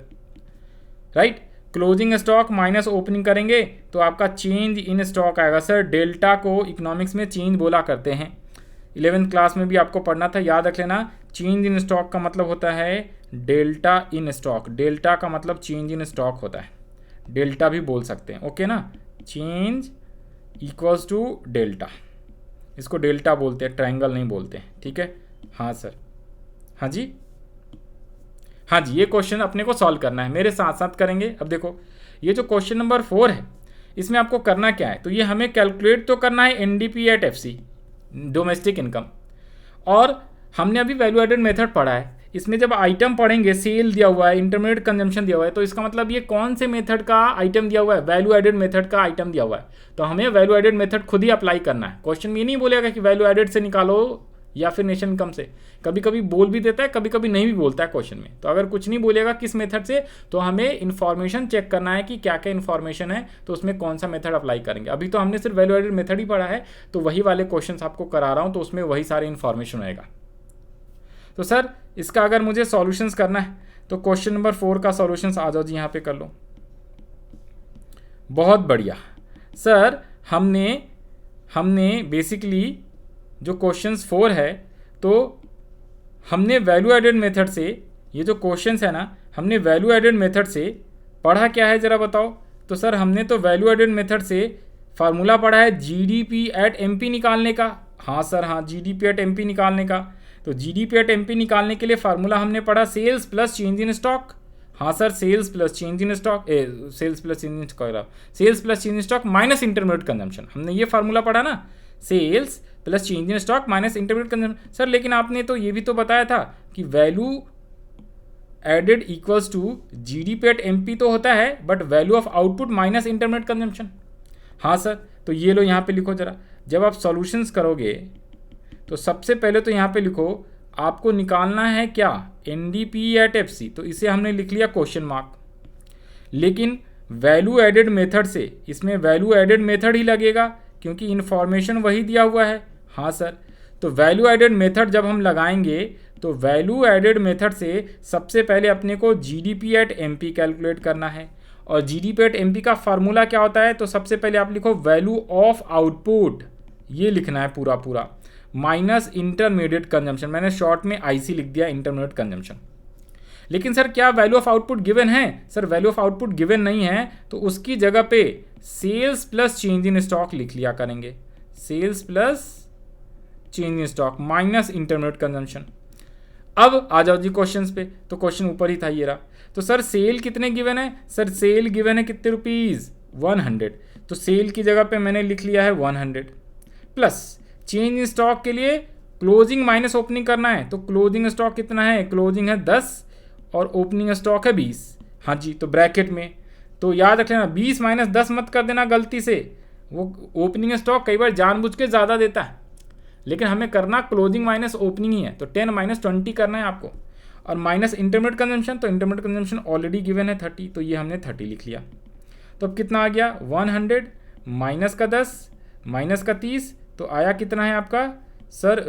right. Closing stock minus opening करेंगे तो आपका चेंज इन स्टॉक आएगा। सर डेल्टा को इकोनॉमिक्स में चेंज बोला करते हैं, 11th क्लास में भी आपको पढ़ना था, याद रख लेना। चेंज इन स्टॉक का मतलब होता है डेल्टा इन स्टॉक। डेल्टा का मतलब चेंज इन स्टॉक होता है, डेल्टा भी बोल सकते हैं, ओके ना। चेंज इक्वल्स टू डेल्टा, इसको डेल्टा बोलते हैं, ट्रायंगल नहीं बोलते हैं, ठीक है। हाँ सर, हाँ जी, हाँ जी, ये क्वेश्चन अपने को सॉल्व करना है, मेरे साथ साथ करेंगे। अब देखो ये जो क्वेश्चन नंबर 4 है, इसमें आपको करना क्या है, तो ये हमें कैलकुलेट तो करना है NDP at FC, domestic income. और हमने अभी वैल्यू एडेड मेथड पढ़ा है, इसमें जब आइटम पढ़ेंगे, सेल दिया हुआ है, इंटरमीडिएट कंजम्पशन दिया हुआ है, तो इसका मतलब ये कौन से मेथड का आइटम दिया हुआ है, वैल्यू एडेड मेथड का आइटम दिया हुआ है। तो हमें वैल्यू एडेड मेथड खुद ही अप्लाई करना है। क्वेश्चन में ये नहीं बोलेगा कि वैल्यू एडेड से निकालो या फिर नेशन इनकम से, कभी कभी बोल भी देता है, कभी कभी नहीं भी बोलता है क्वेश्चन में। तो अगर कुछ नहीं बोलेगा किस मेथड से, तो हमें इन्फॉर्मेशन चेक करना है कि क्या क्या इन्फॉर्मेशन है, तो उसमें कौन सा मेथड अप्लाई करेंगे। अभी तो हमने सिर्फ वैल्यू एडेड मेथड ही पढ़ा है, तो वही वाले क्वेश्चन आपको करा रहा हूँ, तो उसमें वही सारे इन्फॉर्मेशन रहेगा। तो सर इसका अगर मुझे सॉल्यूशंस करना है तो क्वेश्चन नंबर 4 का सॉल्यूशंस आ जाओ जी, यहाँ पे कर लो। बहुत बढ़िया सर, हमने बेसिकली जो क्वेश्चंस 4 है, तो हमने वैल्यू एडेड मेथड से, ये जो क्वेश्चंस है ना, हमने वैल्यू एडेड मेथड से पढ़ा क्या है ज़रा बताओ। तो सर हमने तो वैल्यू एडेड मेथड से फार्मूला पढ़ा है जीडीपी एट एमपी निकालने का। हाँ सर, हाँ, जीडीपी एट एमपी निकालने का। तो जीडीपी एट एमपी निकालने के लिए फार्मूला हमने पढ़ा sales plus change in stock. हाँ sir, sales plus change in stock, sales plus change in stock, sales plus change in stock minus intermediate consumption, हमने ये फार्मूला पढ़ा ना, sales plus change in stock minus intermediate consumption. Sir लेकिन आपने तो ये भी तो बताया था कि value added equals to GDP at MP तो होता है, but value of output minus intermediate consumption. हाँ सर, तो ये लो यहाँ पे लिखो जरा, जब आप सॉल्यूशंस करोगे तो सबसे पहले तो यहाँ पे लिखो आपको निकालना है क्या, एनडीपी एट एफसी, तो इसे हमने लिख लिया क्वेश्चन मार्क। लेकिन वैल्यू एडेड मेथड से, इसमें वैल्यू एडेड मेथड ही लगेगा क्योंकि इन्फॉर्मेशन वही दिया हुआ है। हाँ सर, तो वैल्यू एडेड मेथड जब हम लगाएंगे तो वैल्यू एडेड मेथड से सबसे पहले अपने को जीडीपी एट एमपी कैलकुलेट करना है। और जीडीपी एट एमपी का फार्मूला क्या होता है, तो सबसे पहले आप लिखो वैल्यू ऑफ आउटपुट, ये लिखना है पूरा पूरा, माइनस इंटरमीडिएट कंजम्पशन, मैंने शॉर्ट में आईसी लिख दिया, इंटरमीडिएट कंजम्पशन। लेकिन सर क्या वैल्यू ऑफ आउटपुट गिवन है, sir value of output given नहीं है, तो उसकी जगह पे sales plus change in stock लिख लिया करेंगे, sales plus change in stock minus intermediate consumption. अब आ जाओ जी क्वेश्चंस पे, तो क्वेश्चन ऊपर ही था ये रहा। तो सर सेल कितने गिवन है, सर सेल गिवन है कितने रुपीज़, 100, तो सेल की जगह पे मैंने लिख लिया है 100 प्लस चेंज इन स्टॉक के लिए क्लोजिंग माइनस ओपनिंग करना है, तो क्लोजिंग स्टॉक कितना है, क्लोजिंग है 10 और ओपनिंग स्टॉक है 20। हाँ जी, तो ब्रैकेट में तो याद रख लेना 20 माइनस 10 मत कर देना गलती से, वो ओपनिंग स्टॉक कई बार जानबूझ के ज़्यादा देता है, लेकिन हमें करना क्लोजिंग माइनस ओपनिंग ही है, तो 10 माइनस 20 करना है आपको। और माइनस इंटरमीडिएट कंजम्पशन, तो इंटरमीडिएट कंजम्पशन ऑलरेडी गिवन है 30, तो ये हमने 30 लिख लिया। तो अब कितना आ गया, 100 माइनस का 10 माइनस का 30, तो आया कितना है आपका सर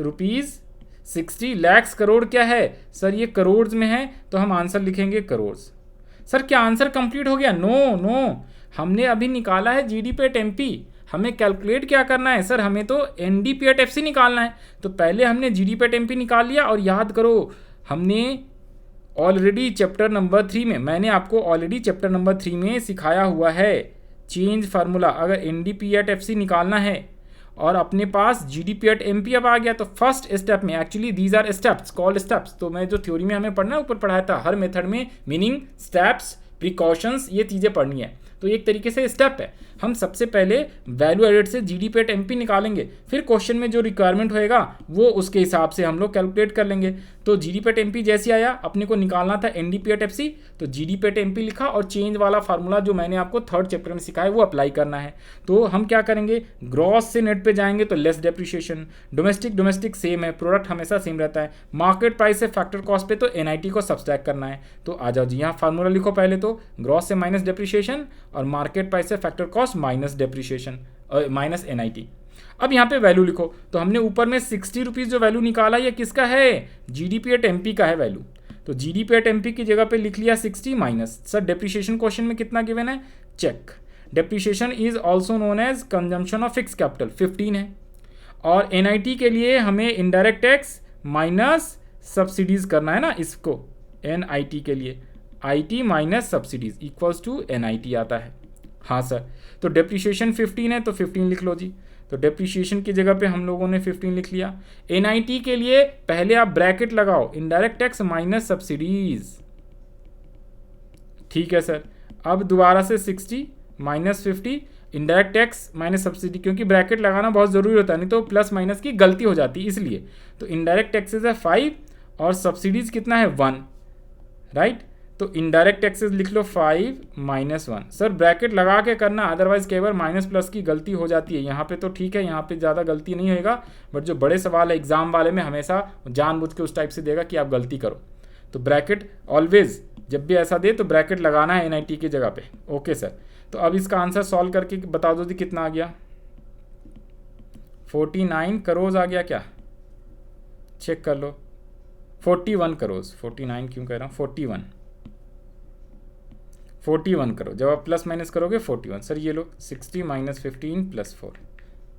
₹60 लाख। करोड़ क्या है सर, ये करोड़ में है, तो हम आंसर लिखेंगे करोड़। सर क्या आंसर कंप्लीट हो गया, नो नो, हमने अभी निकाला है जीडीपी एट एमपी, हमें कैलकुलेट क्या करना है सर, हमें तो एनडीपी एट एफसी निकालना है। तो पहले हमने जीडीपी एट एमपी निकाल लिया, और याद करो हमने ऑलरेडी चैप्टर नंबर 3 में, मैंने आपको ऑलरेडी चैप्टर नंबर 3 में सिखाया हुआ है चेंज फार्मूला। अगर एनडीपी एट एफसी निकालना है और अपने पास जीडीपी एट एमपी अब आ गया, तो फर्स्ट स्टेप में, actually these are steps called steps, तो मैं जो थ्योरी में हमें पढ़ना है ऊपर पढ़ाया था, हर मेथड में मीनिंग, स्टेप्स, प्रिकॉशंस, ये चीज़ें पढ़नी है, तो एक तरीके से स्टेप है। हम सबसे पहले वैल्यू एडेड से जीडीपी एट एमपी निकालेंगे, फिर क्वेश्चन में जो रिक्वायरमेंट होएगा वो उसके हिसाब से हम लोग कैलकुलेट कर लेंगे। तो जीडीपी एट एमपी जैसे आया, अपने को निकालना था एनडीपी एट एफसी, तो जीडीपी एट एमपी लिखा, और चेंज वाला फार्मूला जो मैंने आपको थर्ड चैप्टर में सिखाया वो अप्लाई करना है। तो हम क्या करेंगे, ग्रॉस से नेट पे जाएंगे तो लेस डेप्रिशिएशन, डोमेस्टिक सेम है, प्रोडक्ट हमेशा सेम रहता है, मार्केट प्राइस से फैक्टर कॉस्ट पे तो एनआईटी को सब्सट्रैक्ट करना है। तो आ जाओ जी, यहाँ फार्मूला लिखो पहले, तो ग्रॉस से माइनस डेप्रिशिएशन और मार्केट प्राइस से factor cost minus depreciation minus NIT. अब यहाँ पे वैल्यू लिखो, तो हमने ऊपर में 60 रुपीज़ जो वैल्यू निकाला, ये किसका है, जीडीपी एट एमपी का है वैल्यू, तो जीडीपी एट एमपी की जगह पे लिख लिया 60 माइनस, सर डेप्रिशिएशन क्वेश्चन में कितना गिवन है, check, depreciation is also known as consumption of fix capital 15 है, और एनआईटी के लिए हमें इनडायरेक्ट टैक्स माइनस सब्सिडीज करना है ना, इसको एनआईटी के लिए IT minus subsidies equals to NIT आता है। हाँ सर, तो डेप्रिशिएशन 15 है, तो 15 लिख लो जी, तो डेप्रिशिएशन की जगह पे हम लोगों ने 15 लिख लिया। एनआईटी के लिए पहले आप ब्रैकेट लगाओ, इनडायरेक्ट टैक्स माइनस सब्सिडीज, ठीक है सर। अब दोबारा से 60 minus 50, indirect tax minus subsidy, क्योंकि ब्रैकेट लगाना बहुत ज़रूरी होता है, नहीं तो प्लस माइनस की गलती हो जाती है, इसलिए। तो इनडायरेक्ट टैक्सेस है 5 और सब्सिडीज कितना है 1, राइट, तो इनडायरेक्ट टैक्सेस लिख लो 5 माइनस 1। सर ब्रैकेट लगा के करना, अदरवाइज केवल माइनस प्लस की गलती हो जाती है। यहाँ पे तो ठीक है, यहाँ पे ज़्यादा गलती नहीं होएगा, बट जो बड़े सवाल है एग्जाम वाले में हमेशा जानबूझ के उस टाइप से देगा कि आप गलती करो। तो ब्रैकेट ऑलवेज जब भी ऐसा दे तो ब्रैकेट लगाना है एनआईटी की जगह पे। ओके सर, तो अब इसका आंसर सॉल्व करके बता दो जी कितना आ गया, 49 करोड़ आ गया क्या, चेक कर लो, 41 करोड़, 49 क्यों कह रहा हूँ, 41 करो, जब आप प्लस माइनस करोगे 41। सर ये लो 60 माइनस 15 प्लस 4,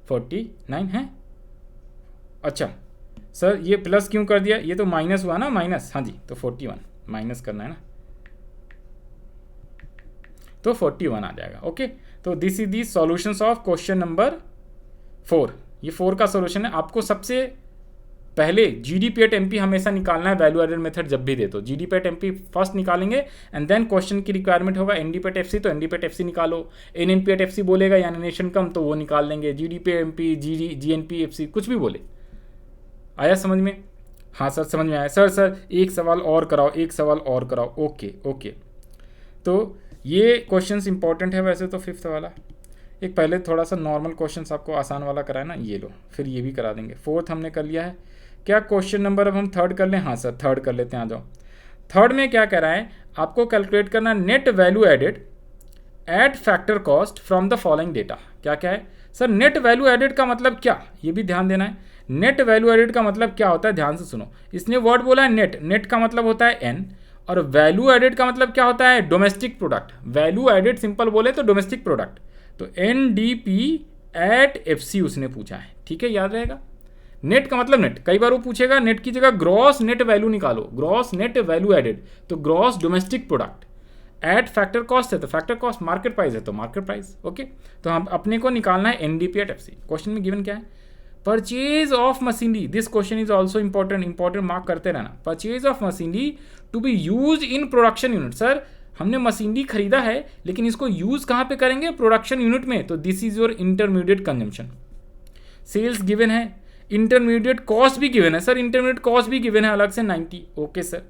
49 है। अच्छा सर ये प्लस क्यों कर दिया, ये तो माइनस हुआ ना, माइनस, हाँ जी, तो 41 माइनस करना है ना, तो 41 आ जाएगा। ओके, तो this is the solutions of question number 4। ये 4 का सॉल्यूशन है। आपको सबसे पहले जीडीपी एट एमपी हमेशा निकालना है, वैल्यू एडेड मेथड जब भी दे तो जीडीपी एट एमपी फर्स्ट निकालेंगे, एंड देन क्वेश्चन की रिक्वायरमेंट होगा एनडीपी एट एफसी, तो एनडीपी एट एफसी निकालो, एनएनपी एट एफसी बोलेगा यानी नेशन कम, तो वो निकाल लेंगे, जीडीपी एमपी जीएनपी एफसी कुछ भी बोले। आया समझ में? हाँ सर समझ में आया। सर एक सवाल और कराओ, एक सवाल और कराओ। ओके ओके, तो ये क्वेश्चंस इंपॉर्टेंट है वैसे तो फिफ्थ वाला। एक पहले थोड़ा सा नॉर्मल क्वेश्चंस आपको आसान वाला कराया ना, ये लो, फिर ये भी करा देंगे। फोर्थ हमने कर लिया है। क्या क्वेश्चन नंबर अब हम थर्ड कर लें? हाँ सर थर्ड कर लेते हैं, आ जाओ। थर्ड में क्या कह रहा है, आपको कैलकुलेट करना net value added at factor cost from the following data. क्या क्या है सर? नेट वैल्यू एडेड का मतलब क्या, ये भी ध्यान देना है। नेट वैल्यू एडेड का मतलब क्या होता है, ध्यान से सुनो। इसने वर्ड बोला है नेट, नेट का मतलब होता है एन, और वैल्यू एडेड का मतलब क्या होता है, domestic product. Value added simple बोले तो डोमेस्टिक प्रोडक्ट। तो N D P at F C उसने पूछा है, ठीक है, याद रहेगा। नेट का मतलब नेट, कई बार वो पूछेगा नेट की जगह ग्रॉस नेट वैल्यू निकालो, ग्रॉस नेट वैल्यू एडेड, तो gross domestic product. Eight factor cost है तो फैक्टर कॉस्ट, मार्केट प्राइस है तो मार्केट प्राइस। ओके, तो हम अपने को निकालना है एनडीपी एट एफसी। क्वेश्चन में गिवन क्या है, purchase of machinery. This question is also important mark करते रहना। Purchase of machinery to be use in production unit. Sir हमने मशीनरी खरीदा है लेकिन इसको यूज कहाँ पे करेंगे, प्रोडक्शन यूनिट में, तो this is your intermediate consumption. Sales given है, इंटरमीडिएट कॉस्ट भी गिवन है। सर इंटरमीडिएट कॉस्ट भी गिवन है अलग से 90। ओके सर,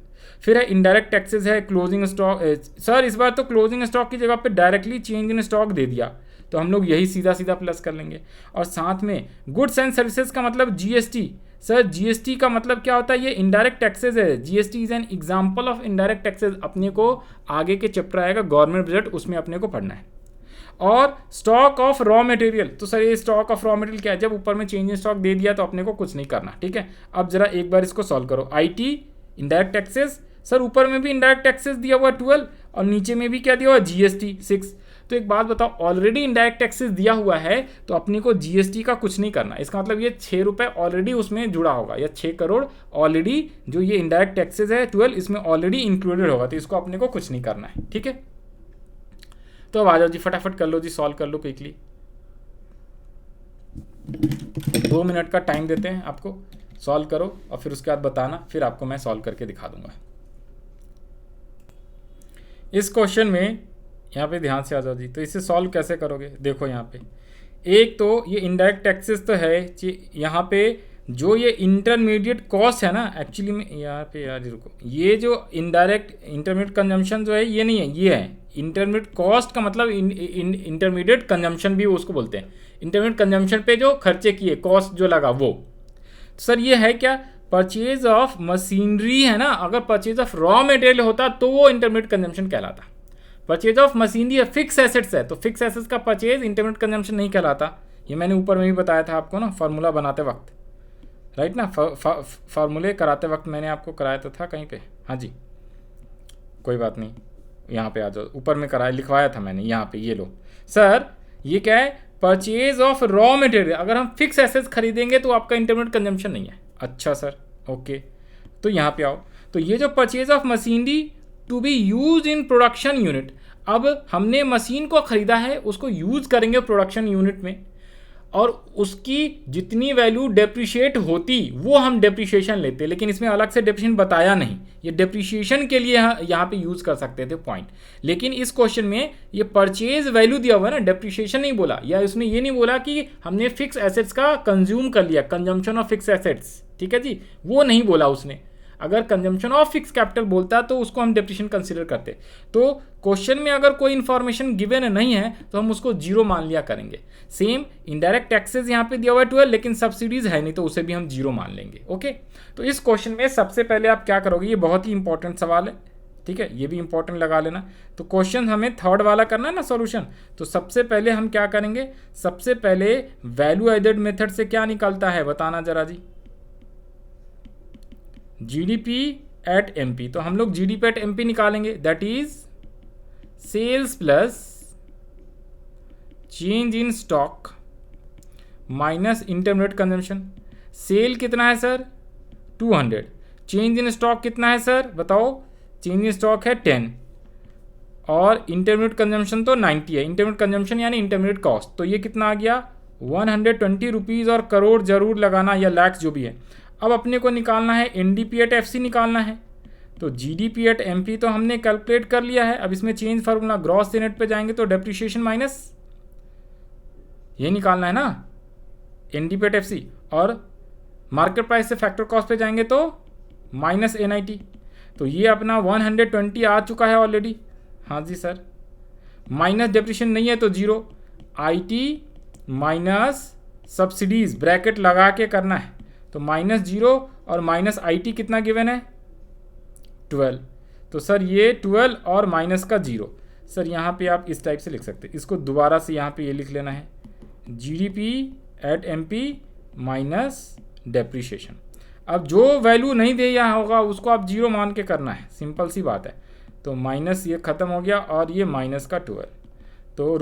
फिर है इनडायरेक्ट टैक्सेस है, क्लोजिंग स्टॉक। सर इस बार तो क्लोजिंग स्टॉक की जगह पे डायरेक्टली चेंज इन स्टॉक दे दिया, तो हम लोग यही सीधा सीधा प्लस कर लेंगे। और साथ में गुड्स एंड सर्विसेज का मतलब जीएसटी। सर जीएसटी का मतलब क्या होता है, ये इनडायरेक्ट टैक्सेस है। GST is an example of indirect taxes. अपने को आगे के चैप्टर आएगा गवर्नमेंट बजट, उसमें अपने को पढ़ना है। और स्टॉक ऑफ रॉ मटेरियल, तो सर ये स्टॉक ऑफ रॉ मटेरियल क्या है, जब ऊपर में चेंज इन स्टॉक दे दिया तो अपने को कुछ नहीं करना, ठीक है। अब जरा एक बार इसको सॉल्व करो। आईटी इनडायरेक्ट टैक्सेस, सर ऊपर में भी इनडायरेक्ट टैक्सेस दिया हुआ 12 और नीचे में भी क्या दिया हुआ, जीएसटी 6। तो एक बात बताओ, ऑलरेडी इनडायरेक्ट टैक्सेस दिया हुआ है तो अपने को जीएसटी का कुछ नहीं करना। इसका मतलब ये 6 रुपये ऑलरेडी उसमें जुड़ा होगा, या 6 करोड़ ऑलरेडी जो ये इनडायरेक्ट टैक्सेस है 12 इसमें ऑलरेडी इंक्लूडेड होगा, तो इसको अपने को कुछ नहीं करना है, ठीक है। तो अब आ जाओ जी, फटाफट कर लो जी, सॉल्व कर लो क्विकली। 2 मिनट का टाइम देते हैं आपको, सॉल्व करो और फिर उसके बाद बताना, फिर आपको मैं सॉल्व करके दिखा दूंगा। इस क्वेश्चन में यहाँ पे ध्यान से आ जाओ जी। तो इसे सॉल्व कैसे करोगे, देखो यहाँ पे एक तो ये इनडायरेक्ट टैक्सेस तो है, यहाँ पे जो ये इंटरमीडिएट कॉस्ट है ना, एक्चुअली में यहाँ पे यार रुको, ये जो इनडायरेक्ट इंटरमीडिएट कंजम्पशन जो है ये नहीं है, ये है इंटरमीडिएट कॉस्ट का मतलब इंटरमीडिएट कंजम्पशन भी उसको बोलते हैं। इंटरमीडिएट कंजम्पशन पे जो खर्चे किए, कॉस्ट जो लगा वो। सर ये है क्या, परचेज ऑफ मशीनरी है ना, अगर परचेज ऑफ रॉ मटेरियल होता तो वो इंटरमीडिएट कंजम्पशन कहलाता। Purchase of machinery fix assets है, तो फिक्स एसेट्स का परचेज इंटरमीडिएट कंजम्पशन नहीं कहलाता। ये मैंने ऊपर में भी बताया था आपको ना, फार्मूला बनाते वक्त, राइट ना, फार्मूले कराते वक्त मैंने आपको कराया तो था कहीं पे। हाँ जी, कोई बात नहीं, यहाँ पे आ जाओ, ऊपर में कराया लिखवाया था मैंने, यहाँ पे ये लो। सर ये क्या है, परचेज ऑफ रॉ मटेरियल। अगर हम फिक्स एसेट्स खरीदेंगे तो आपका इंटरमीडिएट कंजम्पशन नहीं है। अच्छा सर, ओके, तो यहाँ पे आओ। तो ये जो purchase of machinery to be use in production unit, अब हमने मशीन को खरीदा है, उसको यूज करेंगे प्रोडक्शन यूनिट में, और उसकी जितनी वैल्यू डेप्रिशिएट होती वो हम डेप्रिशिएशन लेते, लेकिन इसमें अलग से डेप्रिशिएशन बताया नहीं। ये डेप्रिशिएशन के लिए यहाँ पे यूज कर सकते थे पॉइंट, लेकिन इस क्वेश्चन में ये परचेज वैल्यू दिया हुआ है ना, डेप्रिशिएशन नहीं बोला, या उसने ये नहीं बोला कि हमने फिक्स एसेट्स का कंज्यूम कर लिया, कंजम्पशन ऑफ फिक्स एसेट्स, ठीक है जी, वो नहीं बोला उसने। अगर कंजम्पशन ऑफ फिक्स कैपिटल बोलता तो उसको हम डेप्रिशिएशन कंसीडर करते। तो क्वेश्चन में अगर कोई इन्फॉर्मेशन गिवन नहीं है तो हम उसको जीरो मान लिया करेंगे। सेम इनडायरेक्ट टैक्सेस यहाँ पे दिया हुआ है 12, लेकिन सब्सिडीज है नहीं तो उसे भी हम जीरो मान लेंगे। ओके, तो इस क्वेश्चन में सबसे पहले आप क्या करोगे, ये बहुत ही इंपॉर्टेंट सवाल है, ठीक है, ये भी इंपॉर्टेंट लगा लेना। तो क्वेश्चन हमें थर्ड वाला करना है ना सॉल्यूशन, तो सबसे पहले हम क्या करेंगे, सबसे पहले वैल्यू एडेड मेथड से क्या निकलता है बताना जरा जी, जीडीपी एट एमपी। तो हम लोग जीडीपी एट एमपी निकालेंगे, that is sales plus change in stock minus intermediate consumption. Sale कितना है सर 200, चेंज इन स्टॉक कितना है सर बताओ, चेंज इन स्टॉक है 10, और इंटरमीडिएट कंजम्पशन तो 90 है। इंटरमीडिएट कंजम्पशन यानी इंटरमीडिएट कॉस्ट, तो ये कितना आ गया 120 रुपीज़, और करोड़ जरूर लगाना या लैक्स जो भी है। अब अपने को निकालना है एनडीपी एट एफसी निकालना है, तो जीडीपी एट एमपी तो हमने कैलकुलेट कर लिया है। अब इसमें चेंज फार्मूला ग्रॉस से नेट पे जाएंगे तो डेप्रिशिएशन माइनस ये निकालना है ना एनडीपी एट एफसी, और मार्केट प्राइस से फैक्टर कॉस्ट पे जाएंगे तो माइनस NIT, तो ये अपना 120 आ चुका है ऑलरेडी। हाँ जी सर, माइनस डेप्रिशिएशन नहीं है तो 0, IT माइनस सब्सिडीज ब्रैकेट लगा के करना है, तो -0 और माइनस IT कितना गिवन है 12, तो सर ये 12 और माइनस का 0। सर यहाँ पे आप इस टाइप से लिख सकते हैं, इसको दोबारा से यहाँ पे ये लिख लेना है GDP at MP minus depreciation. अब जो वैल्यू नहीं दिया होगा उसको आप 0 मान के करना है, सिंपल सी बात है। तो माइनस ये ख़त्म हो गया और ये माइनस का 12, तो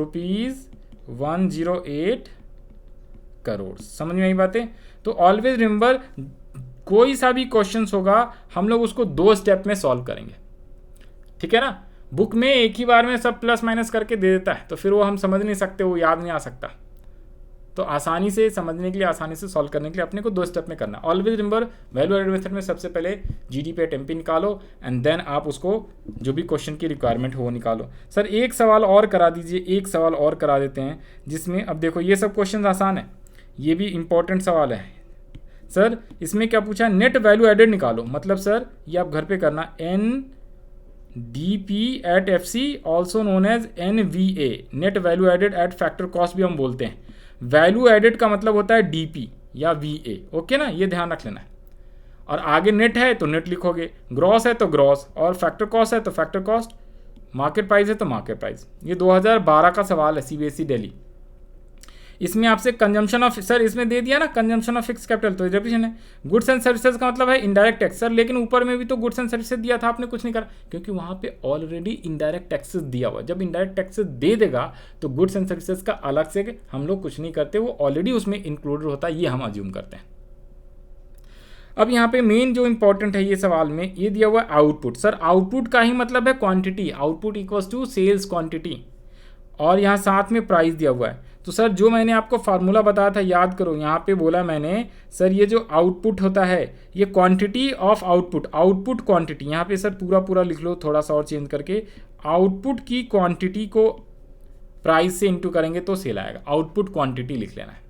₹108 करोड़। समझ में आई बातें? तो ऑलवेज रिमेंबर, कोई सा भी क्वेश्चन होगा हम लोग उसको 2 स्टेप में सॉल्व करेंगे, ठीक है ना। बुक में एक ही बार में सब प्लस माइनस करके दे देता है, तो फिर वो हम समझ नहीं सकते, वो याद नहीं आ सकता। तो आसानी से समझने के लिए, आसानी से सॉल्व करने के लिए अपने को 2 स्टेप में करना। Always remember, value added method में सबसे पहले GDP एट MP निकालो एंड देन आप उसको जो भी क्वेश्चन की रिक्वायरमेंट हो वो निकालो। सर एक सवाल और करा दीजिए, एक सवाल और करा देते हैं जिसमें, अब देखो ये सब क्वेश्चन आसान है, ये भी इंपॉर्टेंट सवाल है। सर इसमें क्या पूछा, नेट वैल्यू एडेड निकालो। मतलब सर ये आप घर पे करना, NDP at FC also known as NVA, net value added at factor cost भी हम बोलते हैं। वैल्यू एडेड का मतलब होता है DP या VA, ओके ना, ये ध्यान रख लेना है। और आगे नेट है तो नेट लिखोगे, ग्रॉस है तो ग्रॉस, और फैक्टर कॉस्ट है तो फैक्टर कॉस्ट, मार्केट प्राइस है तो मार्केट प्राइस। ये 2012 का सवाल है, CBSE दिल्ली। इसमें आपसे कंजम्पशन ऑफ, सर इसमें दे दिया ना कंजम्पशन ऑफ फिक्स कैपिटल, तो डेप्रिसिएशन है। गुड्स एंड सर्विसेज का मतलब है इनडायरेक्ट टैक्स। सर लेकिन ऊपर में भी तो गुड्स एंड सर्विसेज दिया था, आपने कुछ नहीं करा, क्योंकि वहाँ पे ऑलरेडी इनडायरेक्ट टैक्सेस दिया हुआ। जब इनडायरेक्ट टैक्सेस दे देगा तो गुड्स एंड सर्विसेज का अलग से हम लोग कुछ नहीं करते, वो ऑलरेडी उसमें इंक्लूडेड होता है, ये हम अज्यूम करते हैं। अब यहाँ पे मेन जो इंपॉर्टेंट है ये सवाल में, ये दिया हुआ है आउटपुट। सर आउटपुट का ही मतलब है quantity, output equals to sales quantity, और यहाँ साथ में प्राइस दिया हुआ है। तो सर जो मैंने आपको फार्मूला बताया था याद करो, यहाँ पे बोला मैंने सर ये जो आउटपुट होता है ये quantity of output, output quantity, यहाँ पे सर पूरा लिख लो, थोड़ा सा और चेंज करके, आउटपुट की क्वांटिटी को प्राइस से इंटू करेंगे तो सेल आएगा। आउटपुट क्वांटिटी लिख लेना है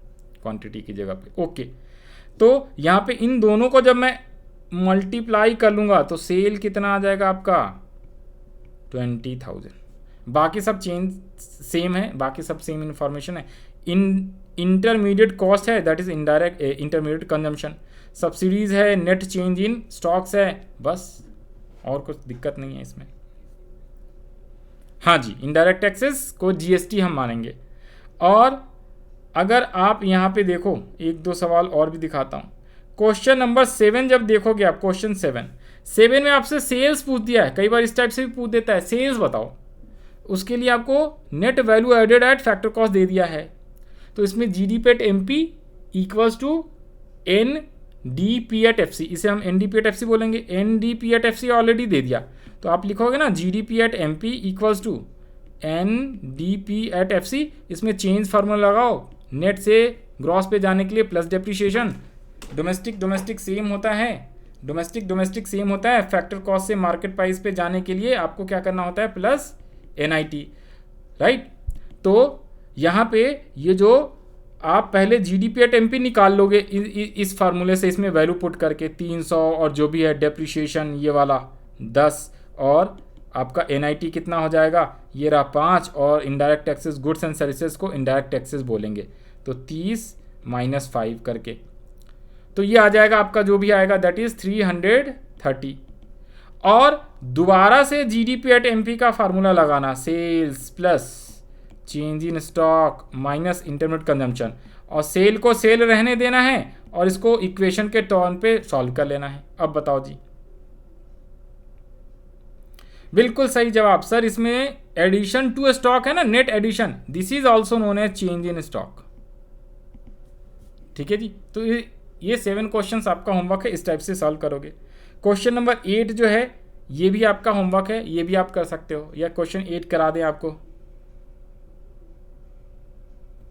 क्वांटिटी की जगह पे, ओके। तो यहाँ पे इन दोनों को जब मैं मल्टीप्लाई कर लूँगा तो सेल कितना आ जाएगा आपका 20,000। बाकी सब चेंज सेम है, बाकी सब सेम इन्फॉर्मेशन है। इंटरमीडिएट कॉस्ट है, that is indirect intermediate consumption. Subsidies है, नेट चेंज इन स्टॉक्स है, बस और कुछ दिक्कत नहीं है इसमें। हाँ जी, इनडायरेक्ट टैक्सेस को GST हम मानेंगे। और अगर आप यहाँ पे देखो, 1-2 सवाल और भी दिखाता हूँ। क्वेश्चन नंबर 7 जब देखोगे आप, क्वेश्चन 7 में आपसे सेल्स पूछ दिया है, कई बार इस टाइप से भी पूछ देता है, सेल्स बताओ। उसके लिए आपको net value added at factor cost दे दिया है, तो इसमें GDP at MP equals to NDP at FC, इसे हम NDP एट FC बोलेंगे। NDP एट FC ऑलरेडी दे दिया, तो आप लिखोगे ना GDP at MP equals to NDP at FC, इसमें चेंज फार्मूला लगाओ, नेट से ग्रॉस पे जाने के लिए प्लस डेप्रिशिएशन, डोमेस्टिक सेम होता है, डोमेस्टिक सेम होता है, फैक्टर कॉस्ट से मार्केट प्राइस पे जाने के लिए आपको क्या करना होता है, प्लस NIT, राइट। तो यहाँ पे ये जो आप पहले GDP एट MP निकाल लोगे इस फार्मूले से, इसमें वैल्यू पुट करके 300 और जो भी है डेप्रिशिएशन ये वाला 10, और आपका NIT कितना हो जाएगा, ये रहा 5, और indirect taxes goods and services को इनडायरेक्ट टैक्सेस बोलेंगे, तो 30 - 5 करके, तो ये आ जाएगा आपका जो भी आएगा, दैट इज 330। और दोबारा से GDP एट MP का फार्मूला लगाना, sales plus change in stock minus intermediate consumption, और सेल को सेल रहने देना है और इसको इक्वेशन के टर्न पे सॉल्व कर लेना है। अब बताओ जी, बिल्कुल सही जवाब। सर इसमें एडिशन टू स्टॉक है ना, net addition, this is also known as change in stock, ठीक है जी। तो ये 7 क्वेश्चन आपका होमवर्क है, इस टाइप से सॉल्व करोगे। क्वेश्चन नंबर 8 जो है ये भी आपका होमवर्क है, ये भी आप कर सकते हो, या क्वेश्चन 8 करा दें आपको,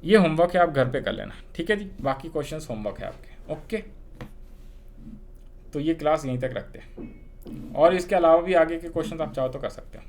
ये होमवर्क है, आप घर पे कर लेना, ठीक है जी। बाकी क्वेश्चंस होमवर्क है आपके, ओके। तो ये क्लास यहीं तक रखते हैं, और इसके अलावा भी आगे के क्वेश्चन आप चाहो तो कर सकते हो।